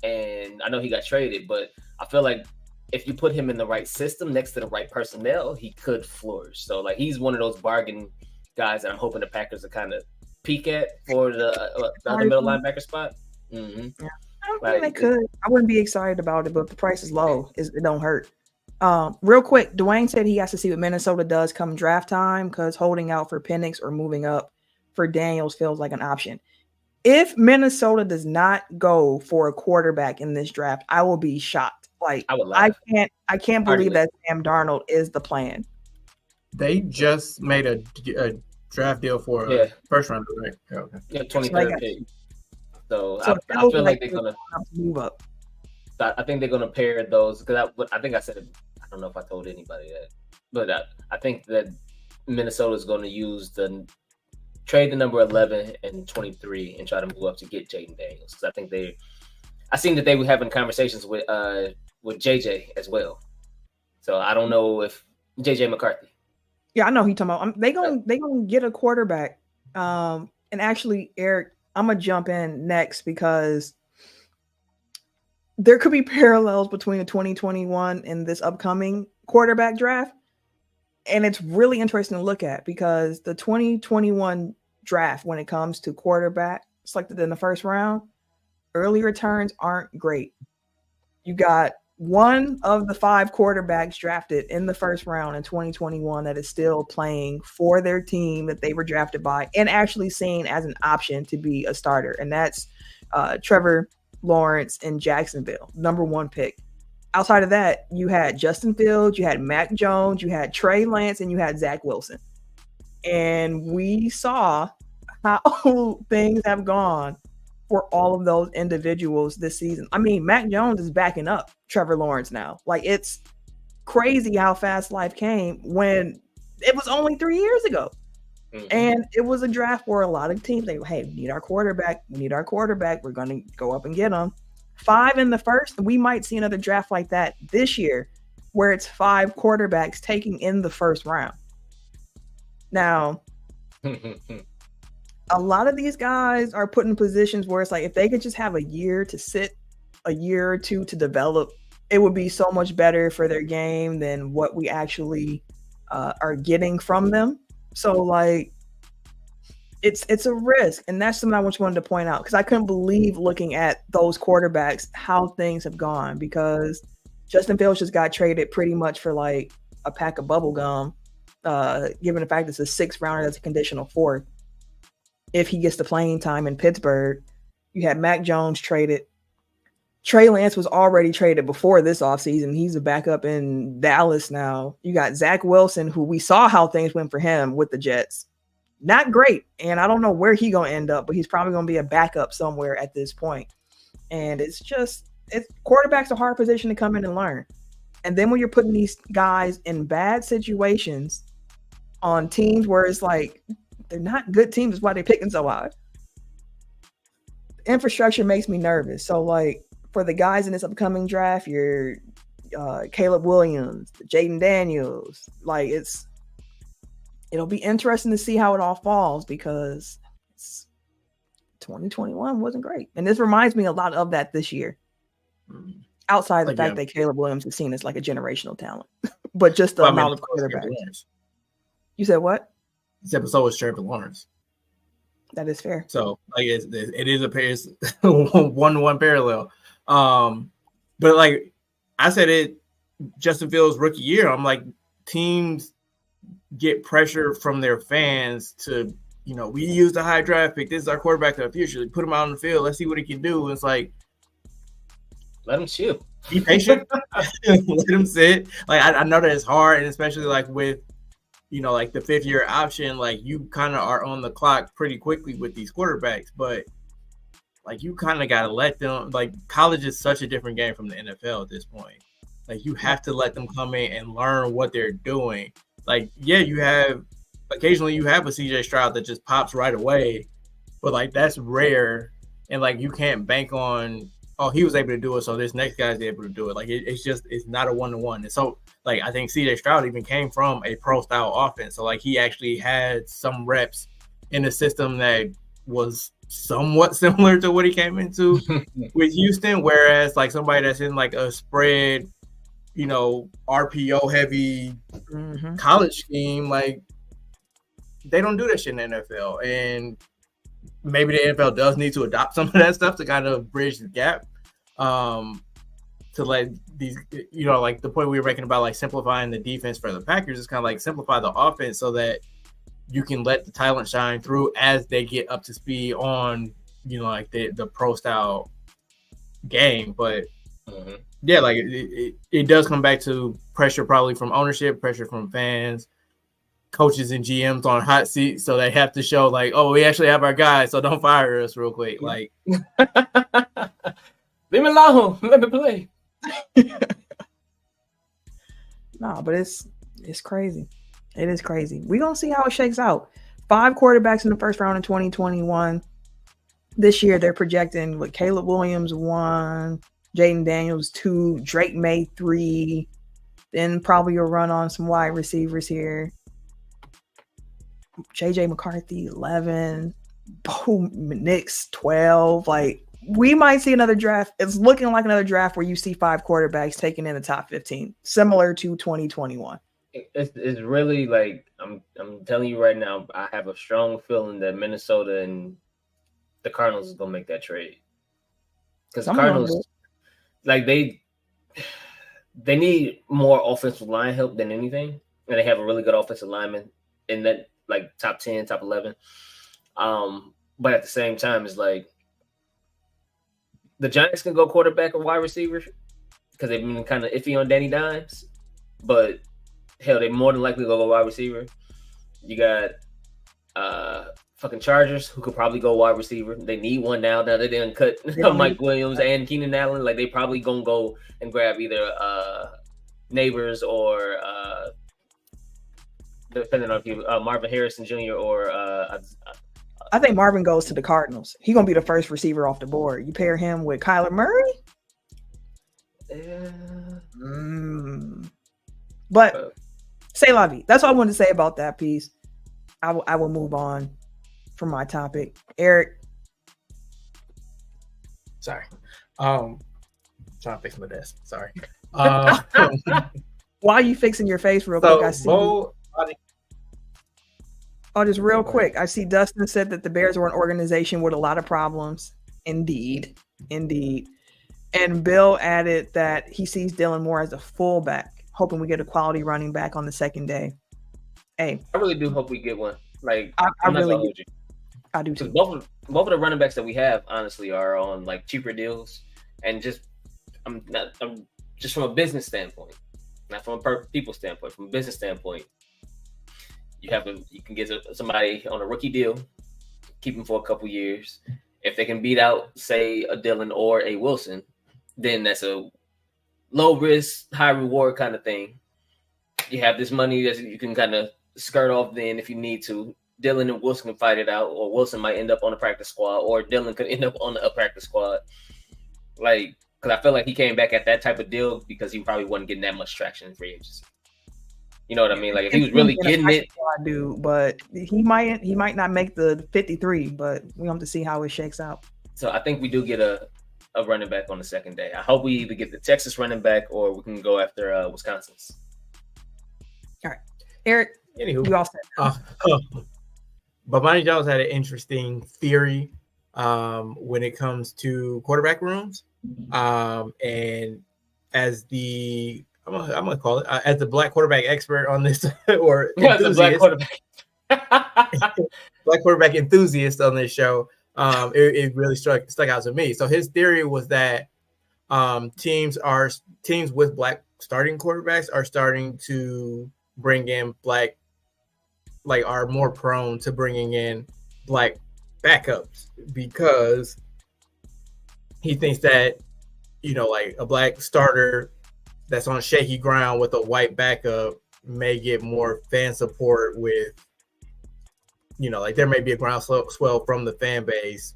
and I know he got traded, but I feel like if you put him in the right system next to the right personnel, he could flourish. So like he's one of those bargain guys that I'm hoping the Packers are kind of peak at for the other middle linebacker spot. Mm-hmm. Yeah. I don't think they could. I wouldn't be excited about it, but if the price is low, it don't hurt. Real quick, Dwayne said he has to see what Minnesota does come draft time because holding out for Penix or moving up for Daniels feels like an option. If Minnesota does not go for a quarterback in this draft, I will be shocked. Like I can't believe that Sam Darnold is the plan. They just made a draft deal for a first rounder, right? Okay. Yeah, 23rd pick. So I feel like they're gonna move up. I think they're gonna pair those because I think I said it. I don't know if I told anybody that, but I think that Minnesota's going to use trade the number 11 and 23 and try to move up to get Jey and Daniels because I think I seen that they were having conversations with JJ as well. So I don't know if JJ McCarthy. Yeah, I know he talking about. They gonna get a quarterback. And actually, Eric, I'm gonna jump in next because there could be parallels between the 2021 and this upcoming quarterback draft. And it's really interesting to look at because the 2021 draft, when it comes to quarterback selected in the first round, early returns aren't great. You got one of the 5 quarterbacks drafted in the first round in 2021 that is still playing for their team that they were drafted by and actually seen as an option to be a starter. And that's Trevor Lawrence in Jacksonville, number 1 pick. Outside of that, you had Justin Fields, you had Mac Jones, you had Trey Lance, and you had Zach Wilson. And we saw how things have gone for all of those individuals this season. I mean, Mac Jones is backing up Trevor Lawrence now. Like, it's crazy how fast life came when it was only 3 years ago. Mm-hmm. And it was a draft where a lot of teams say, hey, we need our quarterback. We're going to go up and get him. 5 in the first. We might see another draft like that this year where it's 5 quarterbacks taking in the first round. Now, a lot of these guys are put in positions where it's like if they could just have a year to sit, a year or two to develop, it would be so much better for their game than what we actually are getting from them. So, like, it's a risk, and that's something I just wanted to point out because I couldn't believe looking at those quarterbacks how things have gone because Justin Fields just got traded pretty much for like a pack of bubble gum, given the fact it's a 6th rounder that's a conditional 4th. If he gets the playing time in Pittsburgh, you had Mac Jones traded. Trey Lance was already traded before this offseason. He's a backup in Dallas now. You got Zach Wilson, who we saw how things went for him with the Jets. Not great. And I don't know where he's going to end up, but he's probably going to be a backup somewhere at this point. And quarterback's a hard position to come in and learn. And then when you're putting these guys in bad situations on teams where it's like, they're not good teams, is why they're picking so high. Infrastructure makes me nervous. So like, for the guys in this upcoming draft, your Caleb Williams, Jaden Daniels, like it'll be interesting to see how it all falls because 2021 wasn't great. And this reminds me a lot of that this year. Outside the fact that Caleb Williams is seen as like a generational talent, but just the amount of quarterbacks. You said what? This episode was Trevor Lawrence. That is fair. So like it is a pair 1-to-1 parallel. But like I said, Justin Fields' rookie year, I'm like, teams get pressure from their fans to, we use the high draft pick. This is our quarterback of the future. Put him out on the field. Let's see what he can do. And it's like, let him shoot. Be patient. Let him sit. Like I know that it's hard, and especially like with, like the 5th-year option, like you kind of are on the clock pretty quickly with these quarterbacks, but like you kind of got to let them, like college is such a different game from the NFL at this point. Like you have to let them come in and learn what they're doing. Like, yeah, occasionally you have a CJ Stroud that just pops right away, but like that's rare. And like you can't bank on, oh, he was able to do it, so this next guy's able to do it. Like it's not a 1-to-1. And so like I think CJ Stroud even came from a pro style offense. So like he actually had some reps in a system that was somewhat similar to what he came into with Houston, whereas like somebody that's in like a spread, RPO heavy college scheme, like they don't do that shit in the NFL. And maybe the NFL does need to adopt some of that stuff to kind of bridge the gap. To let these, like the point we were making about like simplifying the defense for the Packers is kind of like simplify the offense so that you can let the talent shine through as they get up to speed on, like the pro style game. But yeah, like it does come back to pressure probably from ownership, pressure from fans, coaches and GMs on hot seats. So they have to show like, oh, we actually have our guy, so don't fire us real quick. Like, leave me alone. Let me play. No, but it's crazy. It is crazy. We're going to see how it shakes out. 5 quarterbacks in the first round in 2021. This year, they're projecting with Caleb Williams 1, Jaden Daniels 2, Drake May 3, then probably a run on some wide receivers here. JJ McCarthy 11, Bo Nix 12. Like, we might see another draft. It's looking like another draft where you see 5 quarterbacks taken in the top 15, similar to 2021. It's really like I'm telling you right now, I have a strong feeling that Minnesota and the Cardinals is gonna make that trade. Because the Cardinals, like they need more offensive line help than anything. And they have a really good offensive lineman in that like top 10, top 11. But at the same time, it's like the Giants can go quarterback or wide receiver because they've been kind of iffy on Danny Dimes. But hell, they more than likely go wide receiver. You got fucking Chargers who could probably go wide receiver. They need one now that they didn't cut Mike Williams and Keenan Allen. Like they probably gonna go and grab either Neighbors or depending on if you Marvin Harrison Jr. or I think Marvin goes to the Cardinals. He's gonna be the first receiver off the board. You pair him with Kyler Murray. But say la vie. That's all I wanted to say about that piece. I will move on from my topic. Eric. Sorry. Trying to fix my desk. Sorry. Why are you fixing your face real quick? I see. Just real quick. I see Dustin said that the Bears were an organization with a lot of problems. Indeed. And Bill added that he sees Dylan Moore as a fullback, hoping we get a quality running back on the second day. Hey, I really do hope we get one. Like I do too. Both of the running backs that we have, honestly, are on like cheaper deals, and just I'm just from a business standpoint, not from a people standpoint. From a business standpoint, you can get somebody on a rookie deal, keep him for a couple years. If they can beat out, say, a Dylan or a Wilson, then that's a low risk, high reward kind of thing. You have this money that you can kind of skirt off then if you need to. Dylan and Wilson can fight it out, or Wilson might end up on a practice squad, or Dylan could end up on a practice squad. Like, because I feel like he came back at that type of deal because he probably wasn't getting that much traction in free agency. You know what I mean? Like, if he was really getting it, I do, but he might not make the 53. But we have to see how it shakes out. So I think we do get a running back on the second day. I hope we either get the Texas running back or we can go after Wisconsin's. All right, Eric. Anywho, you all said. Bomani Jones had an interesting theory when it comes to quarterback rooms, and as the I'm gonna call it as the black quarterback expert on this, or the black quarterback, black quarterback enthusiast on this show. It really stuck out to me. So his theory was that teams with black starting quarterbacks are starting to bring in black. Like are more prone to bringing in black backups because he thinks that, like a black starter that's on shaky ground with a white backup may get more fan support with, like there may be a ground swell from the fan base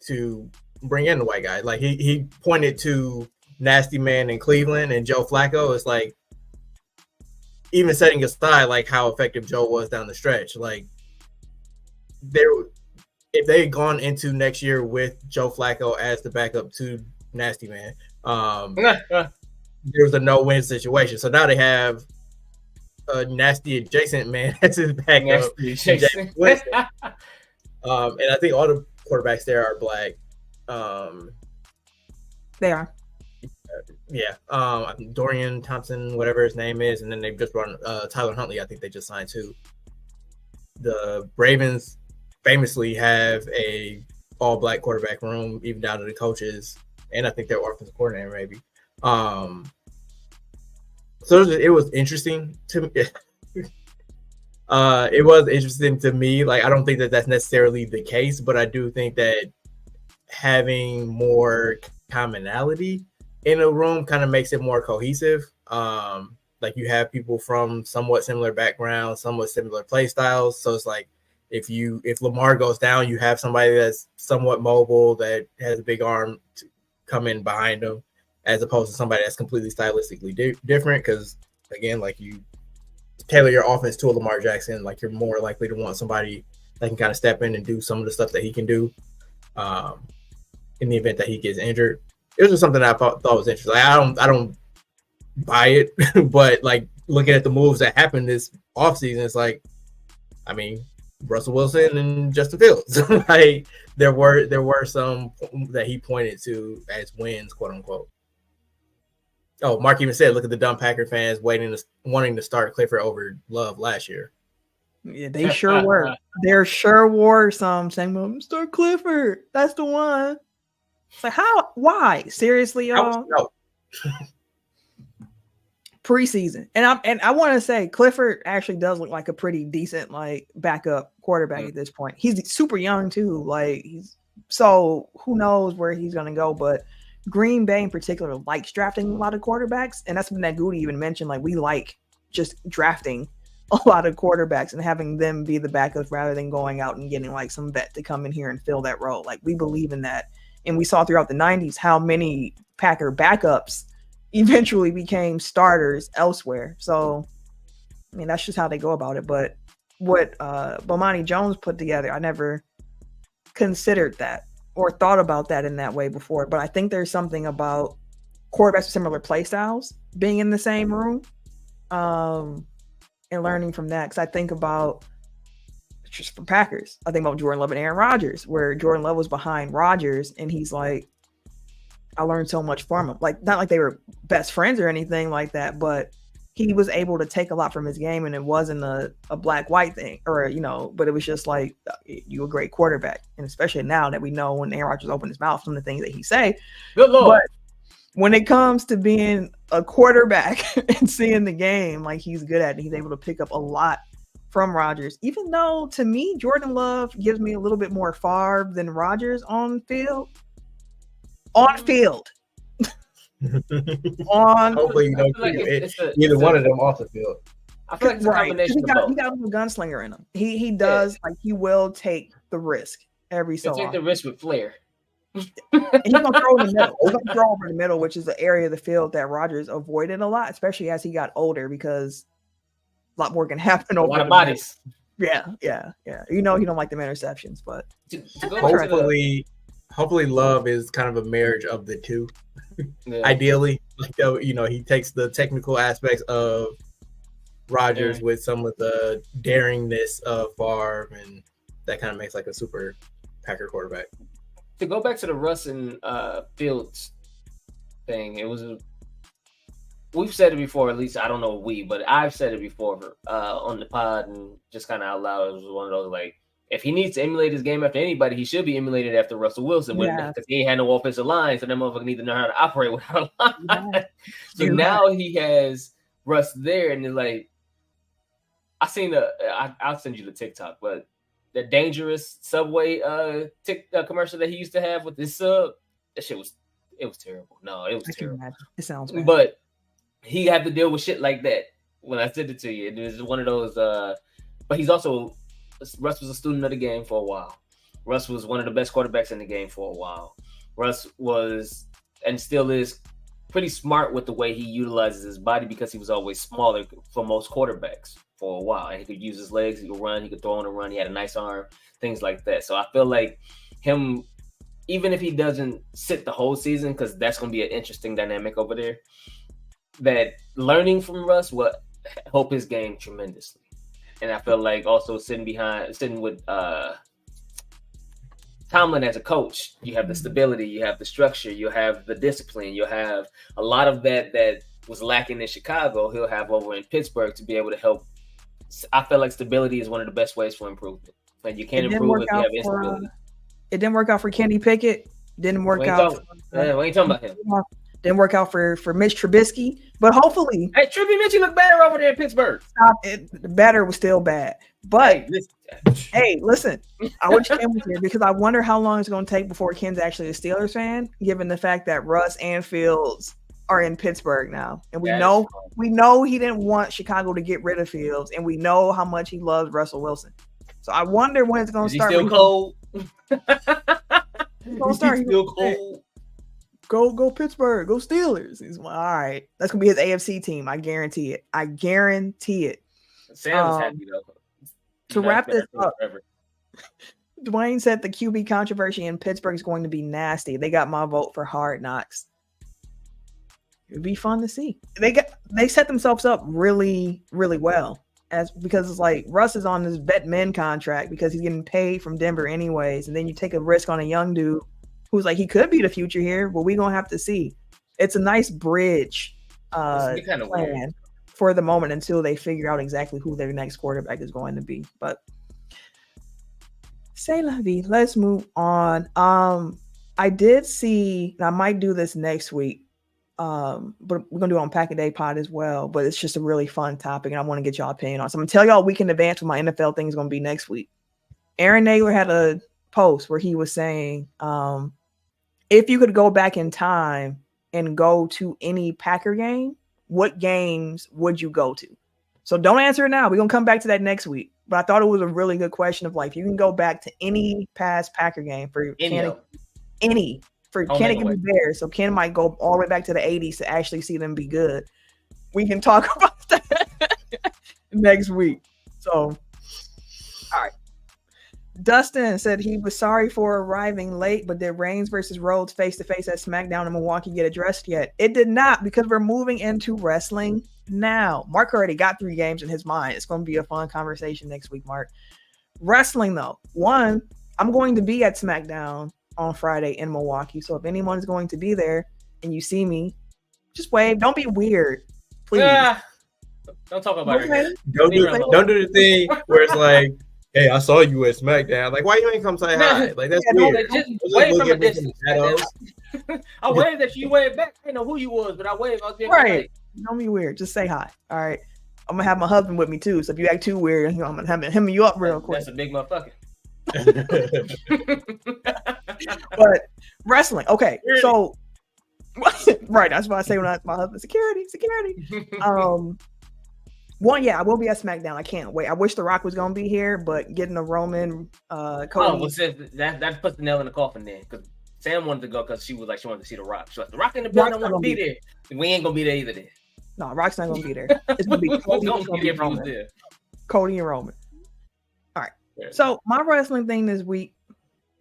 to bring in the white guy. Like he pointed to Nasty Man in Cleveland and Joe Flacco. It's like, even setting aside like how effective Joe was down the stretch, like if they had gone into next year with Joe Flacco as the backup to Nasty Man, there was a no-win situation. So now they have a nasty adjacent man as his backup. And I think all the quarterbacks there are black. They are. Yeah, Dorian Thompson, whatever his name is, and then they've just run Tyler Huntley. I think they just signed too. The Ravens famously have a all-black quarterback room, even down to the coaches, and I think their offensive coordinator maybe. So it was interesting to me. It was interesting to me. Like I don't think that that's necessarily the case, but I do think that having more commonality in a room kind of makes it more cohesive. Like you have people from somewhat similar backgrounds, somewhat similar play styles. So it's like if Lamar goes down, you have somebody that's somewhat mobile that has a big arm to come in behind him, as opposed to somebody that's completely stylistically different. Because again, like you tailor your offense to a Lamar Jackson, like you're more likely to want somebody that can kind of step in and do some of the stuff that he can do in the event that he gets injured. It was just something that I thought was interesting. Like, I don't buy it, but like looking at the moves that happened this offseason, it's like, I mean, Russell Wilson and Justin Fields. Like there were some that he pointed to as wins, quote unquote. Oh, Mark even said, look at the dumb Packer fans wanting to start Clifford over Love last year. Yeah, they sure were. There sure were some saying, well, start Clifford. That's the one. It's like, how? Why? Seriously, y'all? No. Preseason. And I want to say Clifford actually does look like a pretty decent like backup quarterback at this point. He's super young too. Like so who knows where he's gonna go, but Green Bay in particular likes drafting a lot of quarterbacks, and that's something that Goody even mentioned. Like we like just drafting a lot of quarterbacks and having them be the backups rather than going out and getting like some vet to come in here and fill that role. Like we believe in that. And we saw throughout the 90s how many Packer backups eventually became starters elsewhere. So, I mean, that's just how they go about it. But what Bomani Jones put together, I never considered that or thought about that in that way before. But I think there's something about quarterbacks with similar play styles being in the same room and learning from that. Because I think about just for Packers, I think about Jordan Love and Aaron Rodgers, where Jordan Love was behind Rodgers, and he's like, I learned so much from him. Like, not like they were best friends or anything like that, but he was able to take a lot from his game, and it wasn't a black-white thing, or, but it was just like, you a great quarterback. And especially now that we know when Aaron Rodgers opened his mouth, some of the things that he say. Good Lord. when it comes to being a quarterback and seeing the game, like he's good at it, he's able to pick up a lot from Rodgers. Even though to me, Jordan Love gives me a little bit more Favre than Rodgers on field. On field. Hopefully you don't either one of them off the field. I feel like it's a combination of both. He got a gunslinger in him. He does like he will take the risk every so often. Take the risk with flair. And he's gonna throw in the middle. He's gonna throw over the middle, which is the area of the field that Rodgers avoided a lot, especially as he got older, because a lot more can happen over a lot of bodies. Yeah. You know he don't like them interceptions, but hopefully Love is kind of a marriage of the two. Yeah. Ideally, he takes the technical aspects of Rodgers with some of the daringness of Favre, and that kind of makes like a super Packer quarterback. To go back to the Russ and Fields thing, we've said it before, at least I don't know but I've said it before on the pod and just kind of out loud. It was one of those like, if he needs to emulate his game after anybody, he should be emulated after Russell Wilson because he ain't had no offensive line, so that motherfucker need to know how to operate without a line. So now he has Russ there, and it's like, I'll send you the TikTok, but the dangerous Subway commercial that he used to have with his sub, that shit was terrible. No, it was terrible. It sounds bad. But he had to deal with shit like that when I sent it to you. It was one of those. But he's also, Russ was a student of the game for a while. Russ was one of the best quarterbacks in the game for a while. Russ was and still is pretty smart with the way he utilizes his body because he was always smaller for most quarterbacks for a while. And he could use his legs, he could run, he could throw on a run, he had a nice arm, things like that. So I feel like him, even if he doesn't sit the whole season, because that's going to be an interesting dynamic over there, that learning from Russ will help his game tremendously. And I feel like also sitting with Tomlin as a coach, you have the stability, you have the structure, you have the discipline, you have a lot of that was lacking in Chicago, he'll have over in Pittsburgh to be able to help. I feel like stability is one of the best ways for improvement. Like you can't improve if you have instability. It didn't work out for Kenny Pickett. Didn't work out. We ain't talking about him. Didn't work out for Mitch Trubisky, but hopefully. Hey, Mitchell looked better over there in Pittsburgh. The batter was still bad, but hey, listen, I wish Ken was here because I wonder how long it's going to take before Ken's actually a Steelers fan, given the fact that Russ and Fields are in Pittsburgh now, and we know he didn't want Chicago to get rid of Fields, and we know how much he loves Russell Wilson. So I wonder when it's going to start. Still cold. It's going to start. Still cold. Go Pittsburgh, go Steelers. He's like, all right, that's gonna be his AFC team. I guarantee it. Sam's happy though. To wrap this up, Dwayne said the QB controversy in Pittsburgh is going to be nasty. They got my vote for Hard Knocks. It'd be fun to see. They set themselves up really, really well because it's like Russ is on this vet men contract because he's getting paid from Denver anyways, and then you take a risk on a young dude who's like, he could be the future here, but we're going to have to see. It's a nice bridge plan for the moment until they figure out exactly who their next quarterback is going to be. But c'est la vie. Let's move on. I did see, and I might do this next week, but we're going to do it on Pack a Day Pod as well, but it's just a really fun topic, and I want to get y'all opinion on it. So I'm going to tell y'all a week in advance what my NFL thing is going to be next week. Aaron Nagler had a post where he was saying, if you could go back in time and go to any Packer game, what games would you go to? So don't answer it now. We're going to come back to that next week. But I thought it was a really good question of like, if you can go back to any past Packer game for Kenny can be Bears. So Ken might go all the way back to the 80s to actually see them be good. We can talk about that next week. So, all right. Dustin said he was sorry for arriving late, but did Reigns versus Rhodes face-to-face at SmackDown in Milwaukee get addressed yet? It did not, because we're moving into wrestling now. Mark already got 3 games in his mind. It's going to be a fun conversation next week, Mark. Wrestling, though. One, I'm going to be at SmackDown on Friday in Milwaukee, so if anyone's going to be there and you see me, just wave. Don't be weird, please. Don't talk about it. Don't do the thing where it's like, hey, I saw you at SmackDown. Like, why you ain't come say hi? Like, that's weird. Just wait from a distance. I waved at you waved back. I didn't know who you was, but I waved. I was being Right. polite. Don't be weird. Just say hi. All right. I'm gonna have my husband with me too. So if you act too weird, I'm gonna have him you up real quick. That's a big motherfucker. But wrestling. Okay. So right. That's why I say when my husband security. I will be at SmackDown. I can't wait. I wish The Rock was gonna be here, but getting a Roman Cody. That puts the nail in the coffin then, because Sam wanted to go because she wanted to see The Rock. She was like, The Rock in the building, I want to be there. And we ain't gonna be there either then. No, Rock's not gonna be there. It's gonna be Cody and Roman. All right. Yeah. So my wrestling thing this week,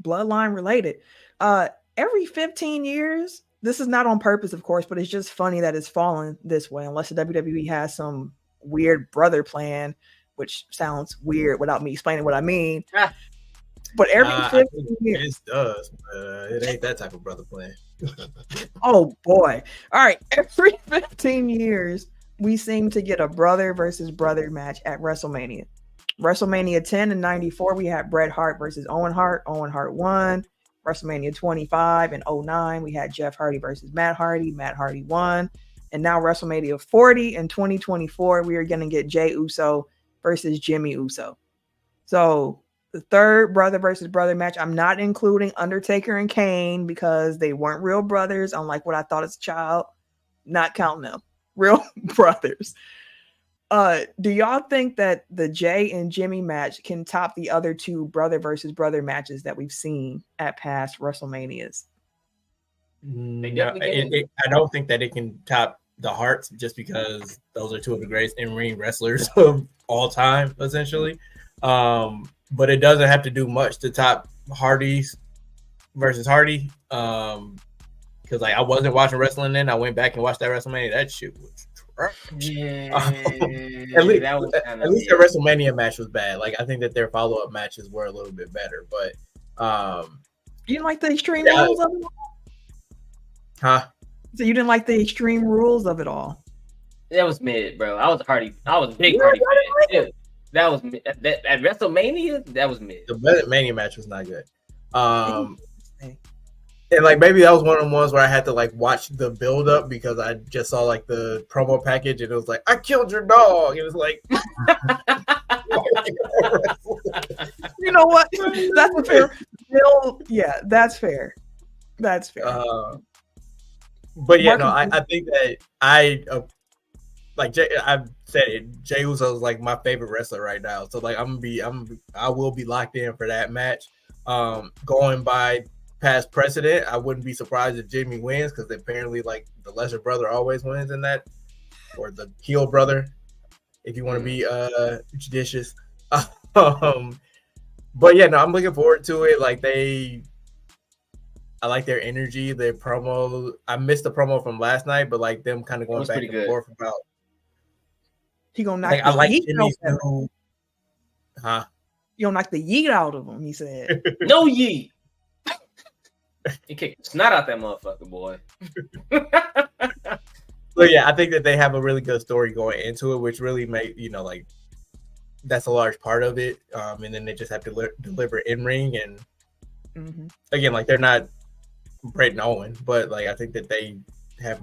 bloodline related. Every 15 years, this is not on purpose, of course, but it's just funny that it's fallen this way, unless the WWE has some weird brother plan, which sounds weird without me explaining what I mean. But every 15 years, it does. It ain't that type of brother plan. Oh boy! All right, every 15 years, we seem to get a brother versus brother match at WrestleMania. WrestleMania 10 and 94, we had Bret Hart versus Owen Hart. Owen Hart won. WrestleMania 25 and 09, we had Jeff Hardy versus Matt Hardy. Matt Hardy won. And now WrestleMania 40 and 2024, we are going to get Jey Uso versus Jimmy Uso. So the third brother versus brother match, I'm not including Undertaker and Kane because they weren't real brothers, unlike what I thought as a child. Not counting them. Real brothers. Do y'all think that the Jey and Jimmy match can top the other two brother versus brother matches that we've seen at past WrestleManias? No, I don't think that it can top the Harts just because those are two of the greatest in-ring wrestlers of all time, essentially. But it doesn't have to do much to top Hardy's versus Hardy. Because I wasn't watching wrestling then. I went back and watched that WrestleMania. That shit was trash. Yeah, at least the WrestleMania match was bad. I think that their follow-up matches were a little bit better. But you didn't like the extreme rules of it all? Huh? So you didn't like the extreme rules of it all? That was mid, bro. I was a big Hardy fan. That was mid. At WrestleMania, that was mid. The Mania match was not good. And maybe that was one of the ones where I had to watch the build up because I just saw the promo package and it was I killed your dog. It was you know what? That's a fair. Yeah, that's fair. That's fair. But yeah, no, I think that I've said it. Jey Uso is my favorite wrestler right now. So I will be locked in for that match. Going by past precedent, I wouldn't be surprised if Jimmy wins because apparently the lesser brother always wins in that, or the heel brother, if you want to be judicious. But yeah, no, I'm looking forward to it. I like their energy, their promo. I missed the promo from last night, but them kind of going back and forth about. He gonna knock I like Jimmy's new. Huh? You gonna knock the yeet out of him? He said. No yeet. He kicked snot out that motherfucker, boy. So yeah, I think that they have a really good story going into it, which really make that's a large part of it. And then they just have to deliver in ring, and again, they're not Bret and Owen, but I think that they have.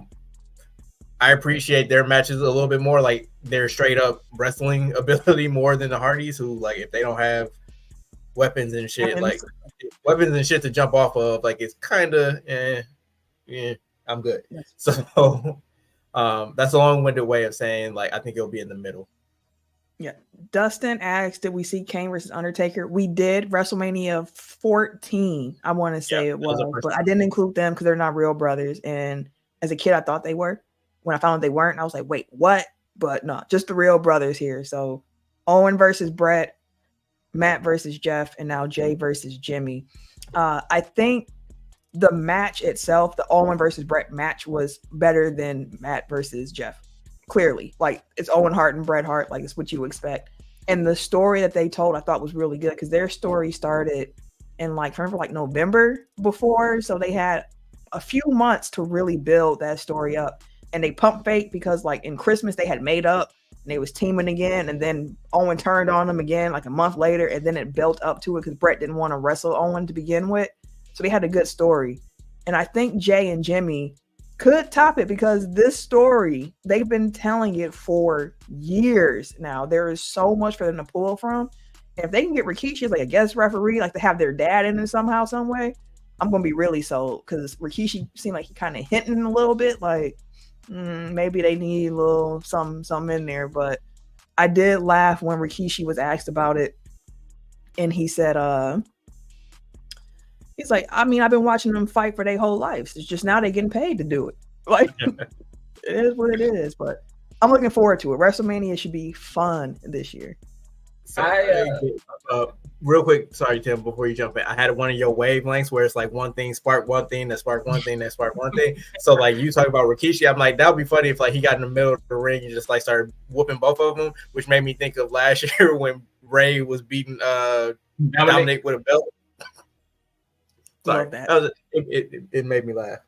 I appreciate their matches a little bit more, their straight up wrestling ability more than the Hardys, who if they don't have weapons and shit, weapons and shit to jump off of, it's kind of, I'm good. Yes. So that's a long-winded way of saying, I think it'll be in the middle. Yeah. Dustin asked, did we see Kane versus Undertaker? We did. WrestleMania 14, I want to say it was, but I didn't include them because they're not real brothers. And as a kid, I thought they were. When I found out they weren't, I was like, wait, what? But no, just the real brothers here. So Owen versus Bret, Matt versus Jeff, and now Jey versus Jimmy. I think the match itself, the Owen versus Bret match, was better than Matt versus Jeff. Clearly, it's Owen Hart and Bret Hart, it's what you expect. And the story that they told, I thought was really good because their story started in November before, so they had a few months to really build that story up. And they pump fake because in Christmas they had made up and they was teaming again, and then Owen turned on them again a month later, and then it built up to it because Bret didn't want to wrestle Owen to begin with, so they had a good story. And I think Jey and Jimmy could top it because this story, they've been telling it for years now. There is so much for them to pull from. And if they can get Rikishi as like a guest referee, like to have their dad in it somehow, some way, I'm going to be really sold because Rikishi seemed like he kind of hinting a little bit like maybe they need a little something in there. But I did laugh when Rikishi was asked about it. And he said, he's like, I mean, I've been watching them fight for their whole lives. It's just now they're getting paid to do it. Like, it is what it is. But I'm looking forward to it. WrestleMania should be fun this year. So, real quick, sorry, Tim, before you jump in, I had one of your wavelengths where it's like one thing spark one thing, that spark one thing, that spark one thing. So like you talk about Rikishi, I'm like, that would be funny if like he got in the middle of the ring and just like started whooping both of them, which made me think of last year when Ray was beating Dominic with a belt. Sorry, it made me laugh.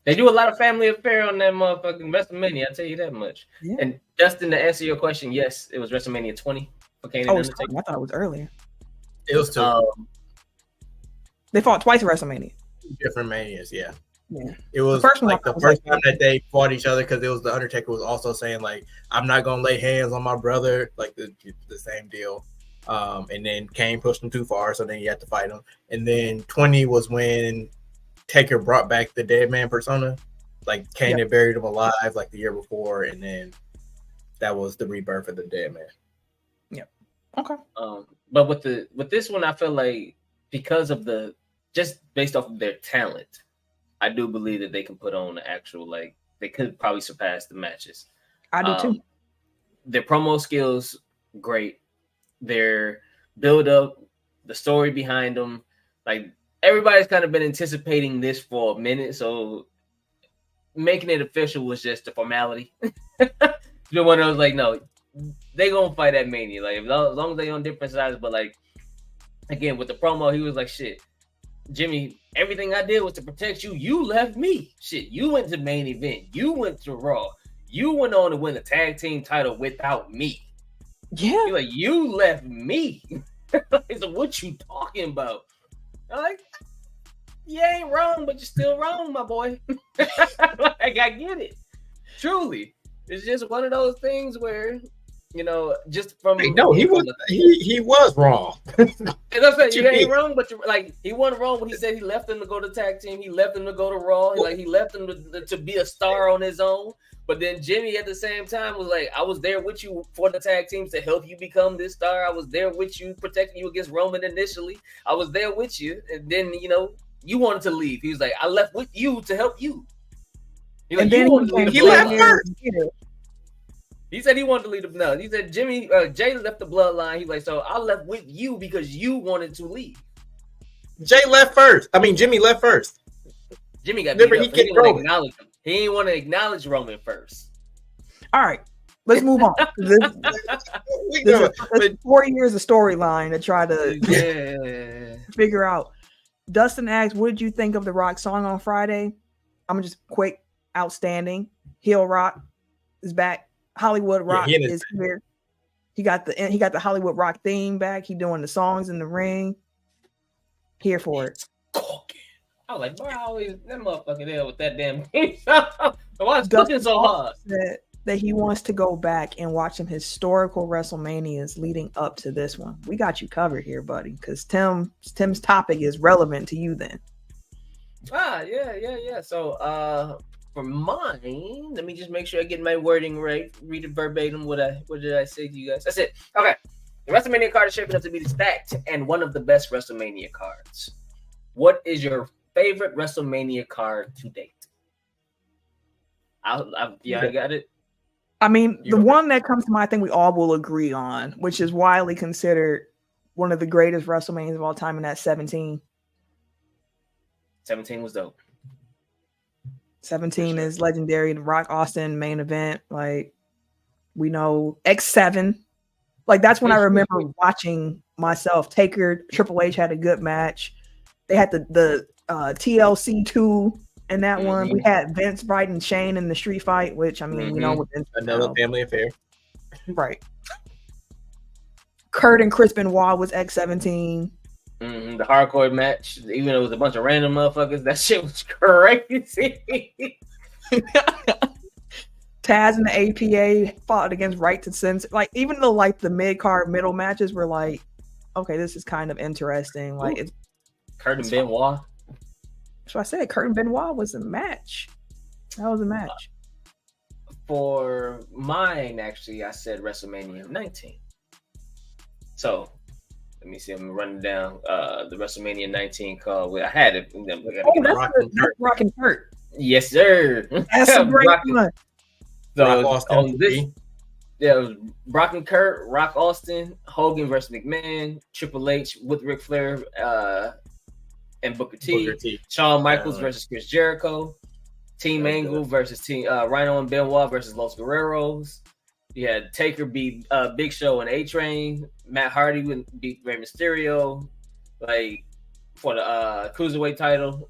They do a lot of family affair on that motherfucking WrestleMania. I'll tell you that much. Yeah. And Justin, to answer your question, yes, it was WrestleMania 20. Okay, I thought it was earlier. It was two. They fought twice at WrestleMania. Different manias, yeah. Yeah. It was the first time that they fought each other because it was the Undertaker was also saying like, I'm not gonna lay hands on my brother, like the same deal. And then Kane pushed him too far, so then you had to fight him. And then 20 was when Taker brought back the dead man persona. Like Kane had buried him alive like the year before, and then that was the rebirth of the dead man. Okay. But with this one, I feel like because of just based off of their talent, I do believe that they can put on the actual, like, they could probably surpass the matches. I do too. Their promo skills, great. Their build up, the story behind them, like everybody's kind of been anticipating this for a minute, so making it official was just a formality. The one that was like, no, they gonna fight at Mania, like as long as they on different sides. But like again with the promo, he was like, shit, Jimmy, everything I did was to protect you. You left me. Shit, you went to main event. You went to Raw. You went on to win the tag team title without me. Yeah, he's like, you left me. So what you talking about? I'm like, you ain't wrong, but you're still wrong, my boy. Like, I get it. Truly, it's just one of those things where, you know, just from he was wrong. And I'm saying, you ain't wrong, but you're like, he wasn't wrong when he said he left him to go to tag team. He left him to go to Raw. He left him to be a star on his own. But then Jimmy at the same time was like, I was there with you for the tag teams to help you become this star. I was there with you, protecting you against Roman initially. I was there with you. And then, you know, you wanted to leave. He was like, I left with you to help you. He left first. He said he wanted to leave the bloodline. He said Jay left the bloodline. He's like, so I left with you because you wanted to leave. Jimmy left first. Jimmy got beat up. He didn't want to acknowledge Roman first. All right, let's move on. This is 4 years of storyline to try to figure out. Dustin asked, what did you think of the Rock song on Friday? I'm going to just quick, outstanding. Heel Rock is back. Hollywood Rock is here. He got the Hollywood Rock theme back. He doing the songs in the ring. Here for it. I was like, bro, I always that motherfucker there with that damn theme. Why is cooking so hard? That he wants to go back and watch some historical WrestleManias leading up to this one. We got you covered here, buddy, because Tim's topic is relevant to you then. Yeah. So for mine, let me just make sure I get my wording right. Read it verbatim. What did I say to you guys? That's it. Okay. The WrestleMania card is shaping up to be stacked and one of the best WrestleMania cards. What is your favorite WrestleMania card to date? I got it. I mean, the one that comes to mind, I think we all will agree on, which is widely considered one of the greatest WrestleManias of all time, and that's 17. 17 was dope. 17 is legendary. The Rock Austin main event, like we know X7. Like that's when I remember watching myself. Taker, Triple H had a good match. They had the TLC 2 in that one. We had Vince, Bright, and Shane in the street fight, which I mean, you know, with Vince, another family affair, right? Kurt and Chris Benoit was X17. The hardcore match, even though it was a bunch of random motherfuckers, that shit was crazy. Taz and the APA fought against Right to Censor. Like, even though like the mid-card middle matches were like, okay, this is kind of interesting. Like, it's Kurt and Benoit. So I said Kurt and Benoit was a match. That was a match. For mine, actually, I said WrestleMania 19. So let me see. I'm running down the WrestleMania 19 call. I had it. That's Rock and Kurt. Yes, sir. That's a great one. So on this, yeah, it was Brock and Kurt, Rock Austin, Hogan versus McMahon, Triple H with Ric Flair and Booker T. Shawn Michaels versus Chris Jericho, Team Angle versus Rhino and Benoit versus Los Guerreros. You had Taker beat Big Show and A-Train. Matt Hardy would beat Rey Mysterio, like for the cruiserweight title.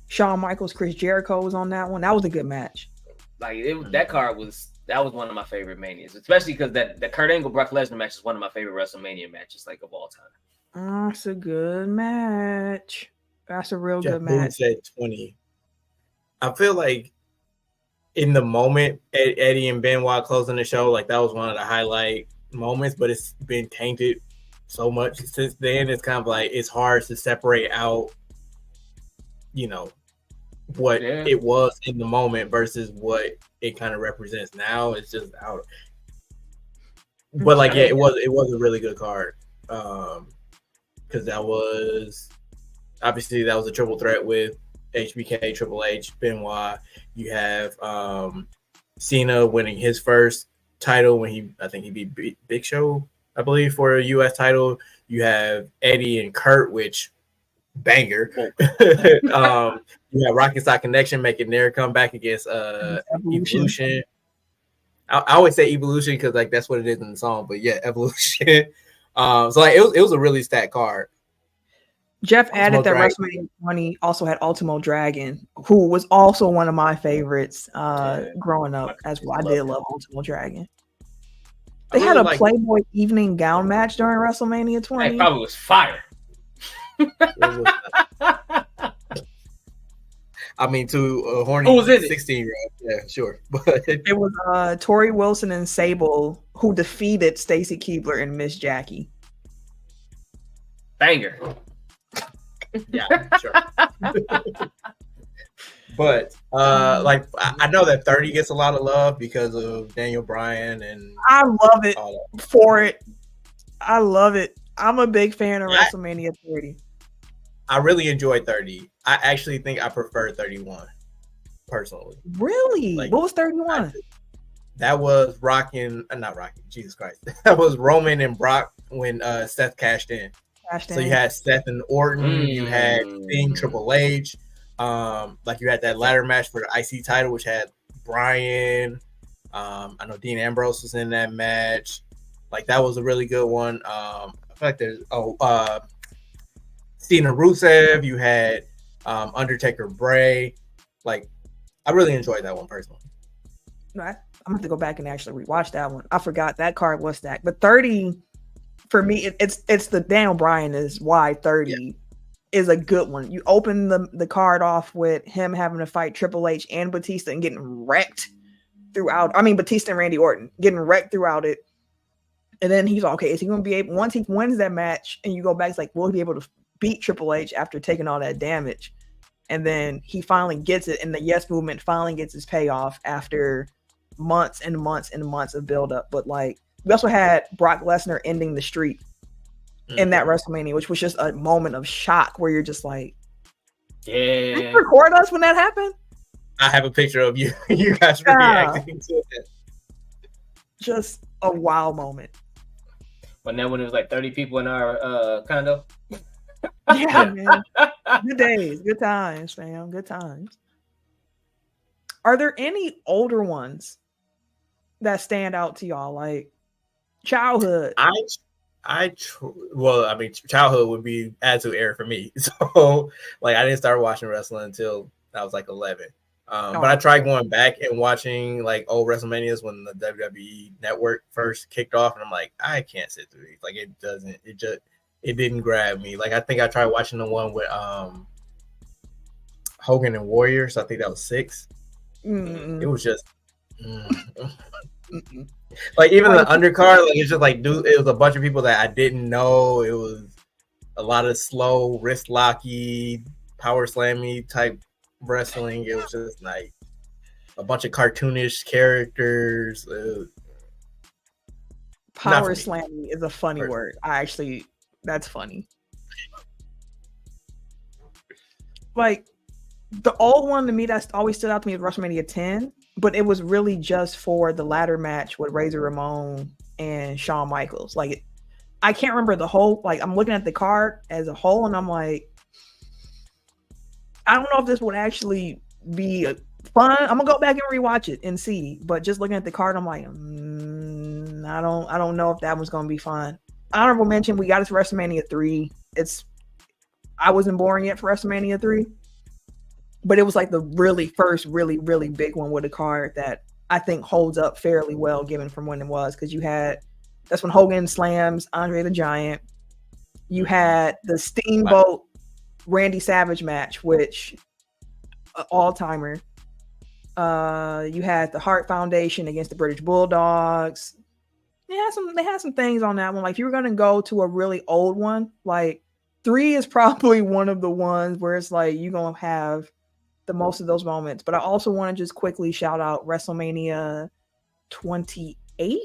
Shawn Michaels, Chris Jericho was on that one. That was a good match. Like that card was one of my favorite Manias, especially because that Kurt Angle Brock Lesnar match is one of my favorite WrestleMania matches, like of all time. That's a good match. That's a real good match. Said 20. I feel like in the moment, Eddie and Benoit closing the show, like that was one of the highlight moments, but it's been tainted so much since then. It's kind of like it's hard to separate out, what it was in the moment versus what it kind of represents now. It's just out. But like, yeah, it was a really good card. Because that was obviously that was a triple threat with HBK, Triple H, Benoit. You have Cena winning his first title when I think he beat Big Show, I believe, for a U.S. title. You have Eddie and Kurt, which banger. You have Rock and Sock Connection making their comeback against Evolution. I always say Evolution because like that's what it is in the song, but yeah, Evolution. So like it was a really stacked card. Jeff added that WrestleMania 20 also had Ultimo Dragon, who was also one of my favorites growing up as well. I did love Ultimo Dragon. They had a Playboy evening gown match during WrestleMania 20. That probably was fire. I mean, to a horny 16-year-old, yeah, sure. But it was Tori Wilson and Sable who defeated Stacy Keibler and Miss Jackie. Banger. Yeah, sure. But like I know that 30 gets a lot of love because of Daniel Bryan, and I love it for it. I love it. I'm a big fan of WrestleMania 30. I really enjoyed 30. I actually think I prefer 31 personally. Really? Like, what was 31? That was not Rockin', Jesus Christ. That was Roman and Brock when Seth cashed in. So you had Seth and Orton, you had Sting, Triple H, like you had that ladder match for the IC title, which had Bryan. I know Dean Ambrose was in that match. Like that was a really good one. I feel like there's Cena Rusev. You had Undertaker Bray. Like I really enjoyed that one personally. I'm gonna have to go back and actually rewatch that one. I forgot that card was stacked, but 30. For me, it's the Daniel Bryan is why 30 is a good one. You open the card off with him having to fight Triple H and Batista and getting wrecked throughout. I mean, Batista and Randy Orton getting wrecked throughout it. And then he's like, okay, is he going to be able, once he wins that match and you go back, it's like, will he be able to beat Triple H after taking all that damage? And then he finally gets it. And the Yes Movement finally gets his payoff after months and months and months of buildup. But like, we also had Brock Lesnar ending the streak in that WrestleMania, which was just a moment of shock where you're just like, yeah. Did you record us when that happened? I have a picture of you guys reacting to it. Just a wow moment. But now when it was like 30 people in our condo. Yeah, man. Good days, good times, fam. Good times. Are there any older ones that stand out to y'all? Like childhood. Well, I mean, childhood would be Attitude Era for me. So, like, I didn't start watching wrestling until I was like 11. But I tried going back and watching like old WrestleManias when the WWE Network first kicked off, and I'm like, I can't sit through these. Like, it didn't grab me. Like I think I tried watching the one with Hogan and Warriors. I think that was 6. It was just like even the undercard, like it's just like dude, it was a bunch of people that I didn't know. It was a lot of slow wrist locky, power slammy type wrestling. It was just like a bunch of cartoonish characters. Power slammy is a funny word. That's funny. Like the old one to me that's always stood out to me is WrestleMania 10, but it was really just for the ladder match with Razor Ramon and Shawn Michaels. Like I can't remember the whole, like I'm looking at the card as a whole and I'm like, I don't know if this would actually be fun. I'm gonna go back and rewatch it and see, but just looking at the card, I'm like, I don't know if that one's gonna be fun. Honorable mention, we got it to WrestleMania 3. I wasn't born yet for WrestleMania 3, but it was like the really first really big one with a card that I think holds up fairly well given from when it was, because that's when Hogan slams Andre the Giant. You had the Steamboat Randy Savage match, which all-timer. You had the Hart Foundation against the British Bulldogs. They had some things on that one. Like if you were gonna go to a really old one, like 3 is probably one of the ones where it's like you're gonna have the most of those moments. But I also want to just quickly shout out WrestleMania 28,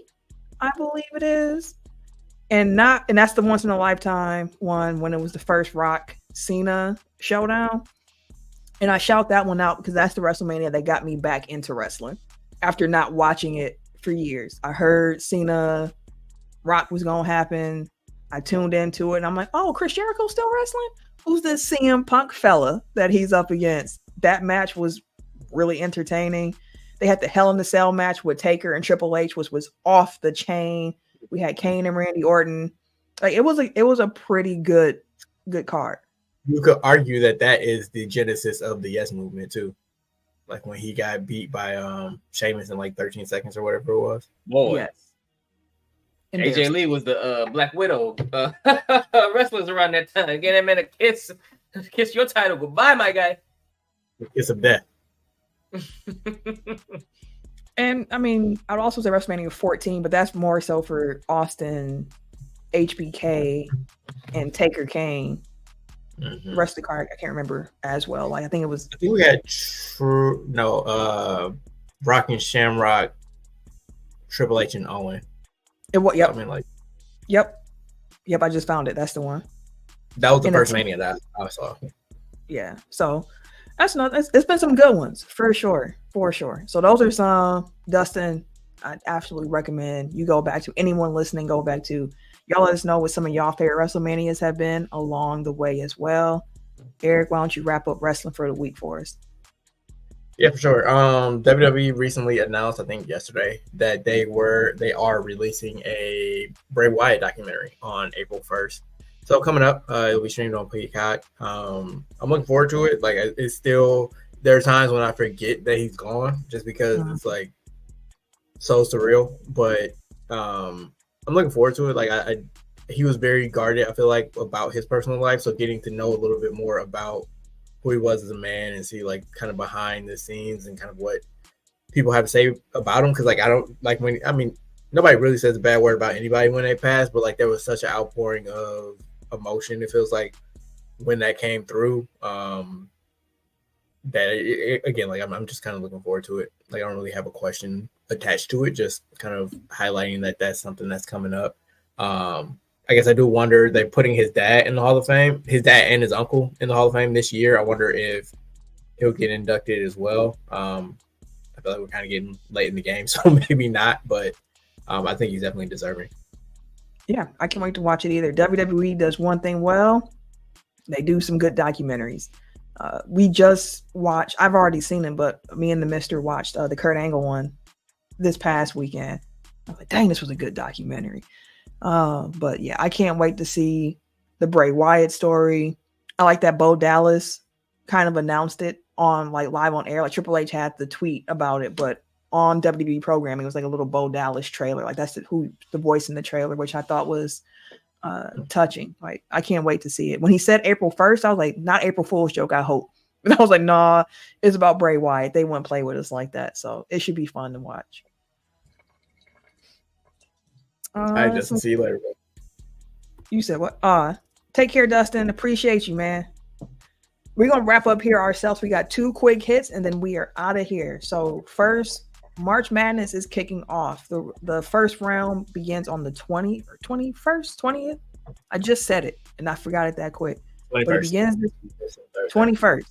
I believe it is. And that's the once in a lifetime one when it was the first Rock Cena showdown. And I shout that one out because that's the WrestleMania that got me back into wrestling after not watching it for years. I heard Cena Rock was gonna happen. I tuned into it and I'm like, oh, Chris Jericho's still wrestling? Who's this CM Punk fella that he's up against? That match was really entertaining. They had the Hell in the Cell match with Taker and Triple H, which was off the chain. We had Kane and Randy Orton. Like it was a pretty good card. You could argue that is the genesis of the Yes Movement too. Like when he got beat by Sheamus in like 13 seconds or whatever it was. Boy. Yes. AJ Lee was the Black Widow wrestlers around that time. Get that man a kiss your title goodbye, my guy. It's a death. And I mean, I'd also say WrestleMania 14, but that's more so for Austin, HBK, and Taker Kane. The rest of the card I can't remember as well. Like I think we had Rock and Shamrock, Triple H and Owen. Yep. I mean, like, yep. I just found it. That's the one. That was the first Mania that I saw. Yeah. So that's not. It's been some good ones for sure. So those are some. Dustin, I absolutely recommend you go back to. Anyone listening, go back to. Y'all let us know what some of y'all favorite WrestleManias have been along the way as well. Eric, why don't you wrap up wrestling for the week for us? Yeah, for sure. WWE recently announced, I think yesterday, that they are releasing a Bray Wyatt documentary on April 1st. So coming up, it'll be streamed on Peacock. I'm looking forward to it. Like it's still, there are times when I forget that he's gone just because it's like so surreal. But I'm looking forward to it. Like he was very guarded, I feel like, about his personal life. So getting to know a little bit more about who he was as a man and see like kind of behind the scenes and kind of what people have to say about him. Cause like, I don't like nobody really says a bad word about anybody when they pass, but like there was such an outpouring of emotion. It feels like when that came through, that again, like I'm just kind of looking forward to it. Like I don't really have a question attached to it, just kind of highlighting that that's something that's coming up. I guess I do wonder, they're putting his dad in the Hall of Fame, his dad and his uncle in the Hall of Fame this year. I wonder if he'll get inducted as well. I feel like we're kind of getting late in the game, so maybe not, but I think he's definitely deserving. Yeah, I can't wait to watch it either. WWE does one thing well. They do some good documentaries. We just watched, I've already seen it, but me and the mister watched the Kurt Angle one this past weekend. I was like, dang, this was a good documentary. But yeah, I can't wait to see the Bray Wyatt story. I like that Bo Dallas kind of announced it on like live on air. Like Triple H had the tweet about it, but on WWE programming, it was like a little Bo Dallas trailer. Like that's the voice in the trailer, which I thought was touching. Like, I can't wait to see it. When he said April 1st, I was like, not April Fool's joke, I hope. And I was like, nah, it's about Bray Wyatt. They wouldn't play with us like that. So it should be fun to watch. All right, Justin. See you later, bro. You said what? Take care, Dustin. Appreciate you, man. We're going to wrap up here ourselves. We got 2 quick hits, and then we are out of here. So first, March Madness is kicking off. The first round begins on the 20th or 21st, 20th. I just said it, and I forgot it that quick. 21st. But it begins 21st.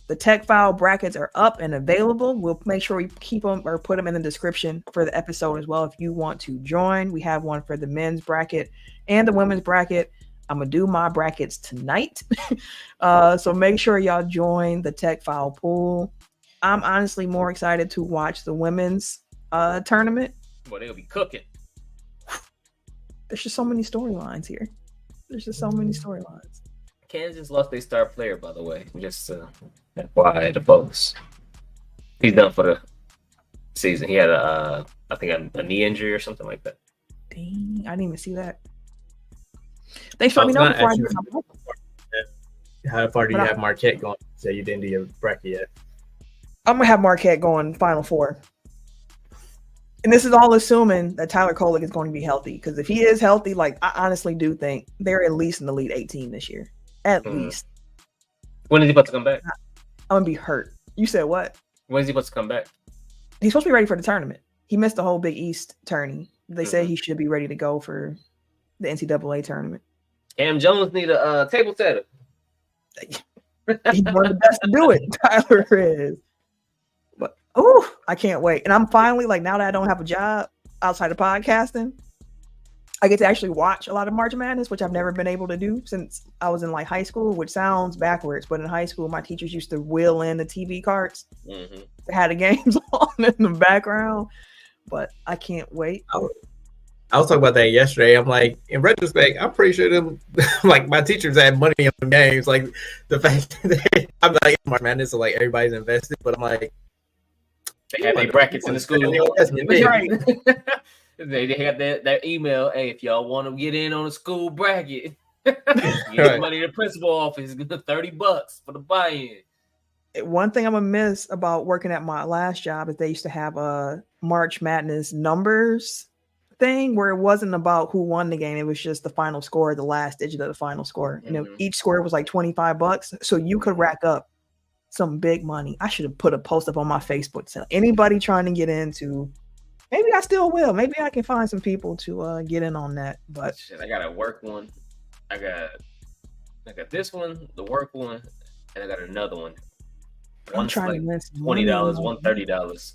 The Tech File brackets are up and available. We'll make sure we keep them or put them in the description for the episode as well if you want to join. We have one for the men's bracket and the women's bracket. I'm going to do my brackets tonight. So make sure y'all join the Tech File pool. I'm honestly more excited to watch the women's tournament. Well, they'll be cooking. There's just so many storylines here. Kansas lost their star player, by the way. Just FYI to folks. He's done for the season. He had I think a knee injury or something like that. Dang, I didn't even see that. Thanks for letting me know before I do my bracket. How far do you have Marquette going? So you didn't do your bracket yet. I'm gonna have Marquette going Final Four. And this is all assuming that Tyler Kolek is going to be healthy. Because if he is healthy, like I honestly do think they're at least in the Elite 18 this year. At least. When is he about to come back? I'm gonna be hurt. You said what? When is he supposed to come back? He's supposed to be ready for the tournament. He missed the whole Big East tourney. They say he should be ready to go for the NCAA tournament. Cam Jones need a table setter. He's one of the best to do it. Tyler is. But I can't wait. And I'm finally like, now that I don't have a job outside of podcasting, I get to actually watch a lot of March Madness, which I've never been able to do since I was in like high school, which sounds backwards. But in high school, my teachers used to wheel in the TV carts. They had the games on in the background. But I can't wait. I was talking about that yesterday. I'm like, in retrospect, I'm pretty sure them, like my teachers had money on the games. Like the fact that I'm like March Madness, so like everybody's invested, but I'm like, they have their brackets in the school. That's right. They have their email. Hey, if y'all want to get in on a school bracket, get money to the principal office. $30 for the buy-in. One thing I'm gonna miss about working at my last job is they used to have a March Madness numbers thing where it wasn't about who won the game. It was just the final score, the last digit of the final score. You know, each score was like $25, so you could rack up some big money. I should have put a post up on my Facebook to anybody trying to get into. Maybe I still will. Maybe I can find some people to get in on that. But shit, I got a work one. I got this one, the work one, and I got another one. One's like $20, one $30.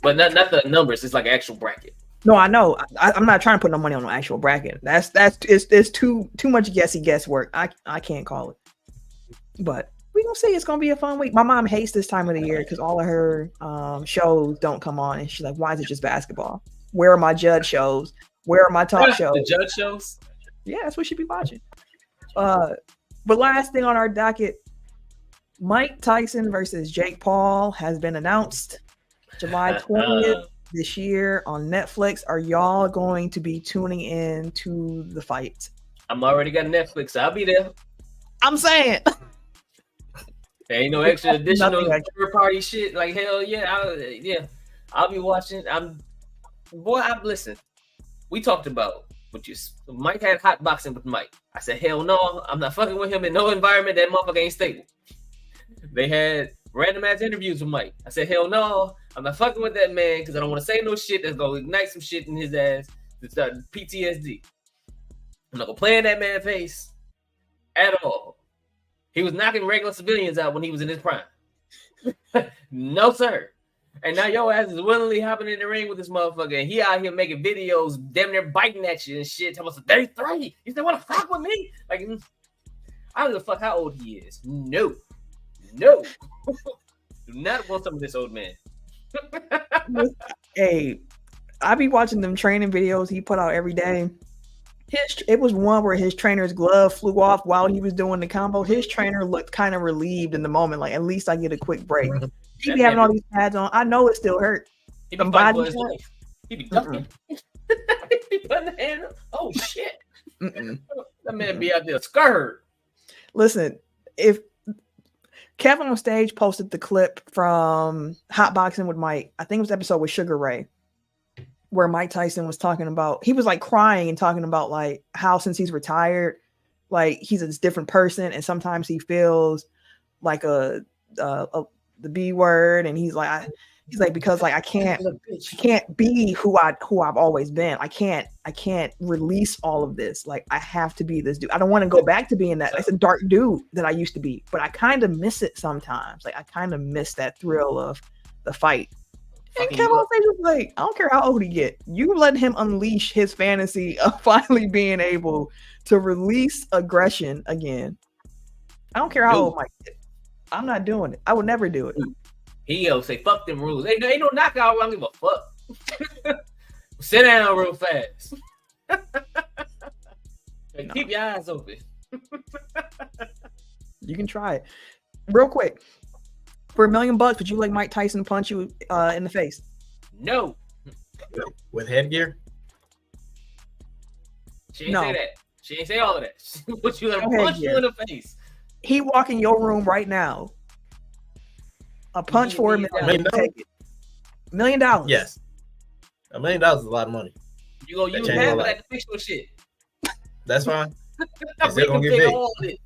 But not the numbers. It's like actual bracket. No, I know. I'm not trying to put no money on an actual bracket. It's too much guesswork. I can't call it. But we're gonna say it's gonna be a fun week. My mom hates this time of the year because all of her shows don't come on, and she's like, "Why is it just basketball? Where are my judge shows? Where are my talk shows? The judge shows? Yeah, that's what she'd be watching." But last thing on our docket, Mike Tyson versus Jake Paul has been announced July 20th. This year on Netflix. Are y'all going to be tuning in to the fight? I'm already got Netflix, so I'll be there. I'm saying there ain't no extra additional third party shit. Like hell yeah, I'll be watching. Listen. We talked about what you. Mike had hot boxing with Mike. I said hell no, I'm not fucking with him in no environment. That motherfucker ain't stable. They had random ass interviews with Mike. I said hell no, I'm not fucking with that man because I don't want to say no shit that's gonna ignite some shit in his ass to start PTSD. I'm not gonna play in that man's face at all. He was knocking regular civilians out when he was in his prime. No sir. And now your ass is willingly hopping in the ring with this motherfucker, and he out here making videos, damn near biting at you and shit. Talking about 33. You still want to fuck with me? Like, I don't give a fuck how old he is. No. Do not want some of this old man. Hey, I be watching them training videos he put out every day. It was one where his trainer's glove flew off while he was doing the combo. His trainer looked kind of relieved in the moment, like at least I get a quick break. He be having all these pads on. I know it still hurt. He be fighting for his life. He be ducking. He be putting the hand up. Oh shit. That man be out there scared. Listen, if Kevin on stage posted the clip from Hotboxing with Mike, I think it was the episode with Sugar Ray, where Mike Tyson was talking about, he was like crying and talking about like how since he's retired, like he's a different person, and sometimes he feels like the B word, and he's like because like I can't be who I've always been. I can't release all of this. Like I have to be this dude. I don't want to go back to being that. It's a dark dude that I used to be, but I kind of miss it sometimes. Like I kind of miss that thrill of the fight. And Kevin on stage was like, I don't care how old he get. You let him unleash his fantasy of finally being able to release aggression again. I don't care how old Mike is. I'm not doing it. I would never do it. He'll say, fuck them rules. Ain't no knockout. I don't give a fuck. Sit down real fast. Keep your eyes open. You can try it. Real quick. For $1 million, would you like Mike Tyson to punch you in the face? No. With headgear? She ain't say that. She ain't say all of that. Would you let him punch you in the face? He walk in your room right now. A punch for $1 million. Take it. $1 million. Yes. $1 million is a lot of money. You go use half of that to fix your shit. That's fine. Is it gonna get big? All of it.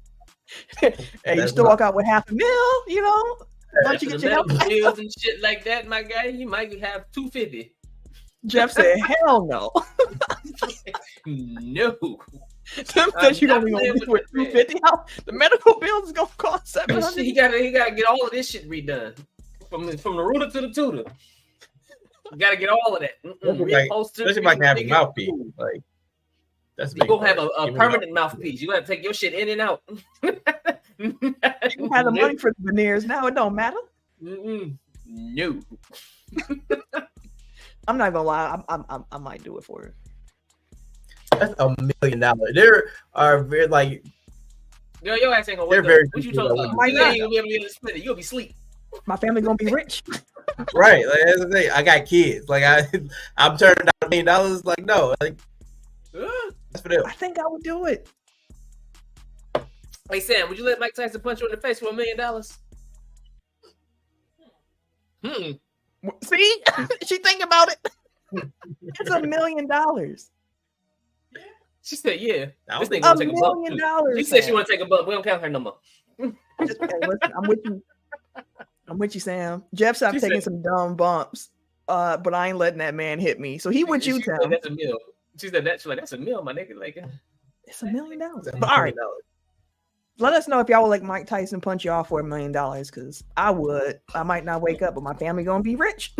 Hey, you still walk out with $500,000, you know? Once you get your bills and shit like that, my guy, you might have $250. Jeff said, "Hell no." No. Tim said you're gonna be with $250. The medical bills is gonna cost $700. He gotta get all of this shit redone from the rooter to the tutor. You gotta get all of that. Especially like having a mouthpiece. Like that's you gonna have a permanent mouthpiece. You gotta take your shit in and out. You have the money for the veneers now. It don't matter. No. I'm not gonna lie. I might do it for you. That's $1 million. There are very like. Yo, your ass ain't gonna wake up. What you talking about? You ain't gonna be able to split it. You'll be asleep. My family gonna be rich. Right. Like that's the thing. I got kids. Like I'm turning down $1 million. Like no. Like that's for them. I think I would do it. Hey Sam, would you let Mike Tyson punch you in the face for $1 million? See, she think about it. It's $1 million. She said, "Yeah." This thing $1 gonna take a bump. million. She said she want to take a bump. We don't count her no more. Listen, I'm with you. I'm with you, Sam. Jeff said I'm taking some dumb bumps, but I ain't letting that man hit me. So he with you, Tim. That's $1 million. She said that. She's like, "That's $1 million, my nigga." Like, it's $1 million. But all right. Let us know if y'all would like Mike Tyson punch y'all for $1 million, because I would. I might not wake up, but my family gonna be rich.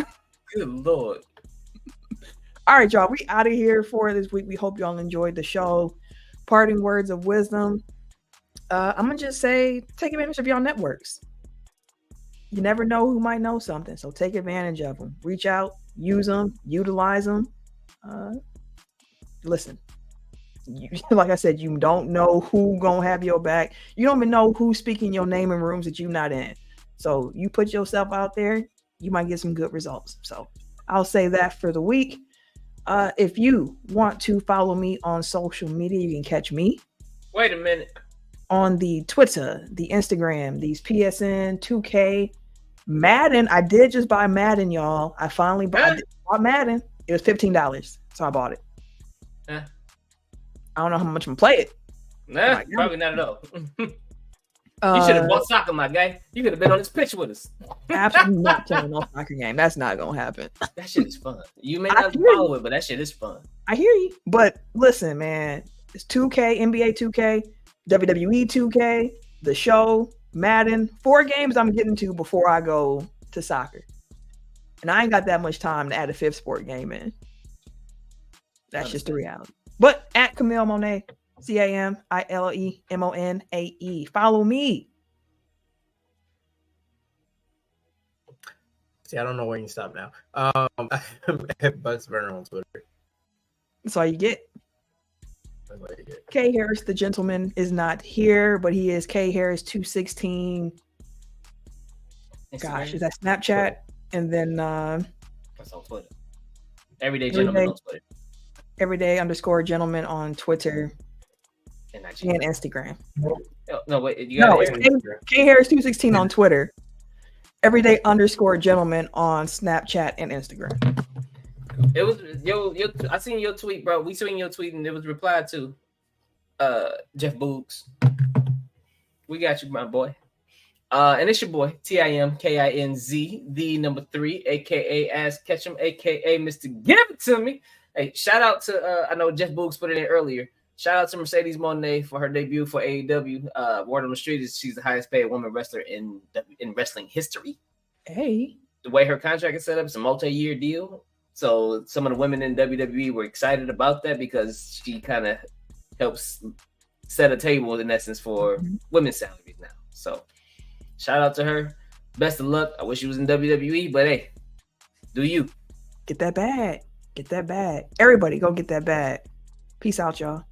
Good Lord. All right, y'all. We out of here for this week. We hope y'all enjoyed the show. Parting words of wisdom. I'm gonna just say, take advantage of y'all networks. You never know who might know something, so take advantage of them. Reach out, use them, utilize them. Listen. Like I said, you don't know who gonna have your back. You don't even know who's speaking your name in rooms that you're not in. So you put yourself out there, you might get some good results. So I'll say that for the week. If you want to follow me on social media, you can catch me. Wait a minute. On the Twitter, the Instagram, these PSN, 2K, Madden. I did just buy Madden, y'all. I finally bought Madden. It was $15, so I bought it. I don't know how much I'm gonna play it. Nah, probably not at all. You should have bought soccer, my guy. You could have been on this pitch with us. Absolutely not playing no soccer game. That's not gonna happen. That shit is fun. You may not follow it, but that shit is fun. I hear you. But listen, man, it's 2K, NBA 2K, WWE 2K, the show, Madden. 4 games I'm getting to before I go to soccer. And I ain't got that much time to add a 5th sport game in. That's just the reality. But at Camille Monet, CAMILEMONAE. Follow me. See, I don't know where you stop now. I'm at Bucks Burner on Twitter. That's all you get. K Harris, the gentleman, is not here, but he is K Harris 216. Gosh, is that Snapchat? And then that's on Twitter. Everyday gentleman on Twitter. Everyday _ gentleman on Twitter. And Instagram. No, wait. You got K Harris 216 on Twitter. Everyday_gentleman on Snapchat and Instagram. It was I seen your tweet, bro. We seen your tweet and it was replied to. Jeff Boogs. We got you, my boy. And it's your boy, TIMKINZ, the number 3, aka Ask Ketchum, aka Mr. Give It To Me. Hey, shout out to I know Jeff Boogs put it in earlier. Shout out to Mercedes Moné for her debut for AEW. Word on the street is she's the highest paid woman wrestler in wrestling history. Hey. The way her contract is set up, it's a multi-year deal. So some of the women in WWE were excited about that because she kind of helps set a table in essence for women's salaries now. So shout out to her. Best of luck. I wish she was in WWE, but hey, do you. Get that bag. Get that bag. Everybody go get that bag. Peace out, y'all.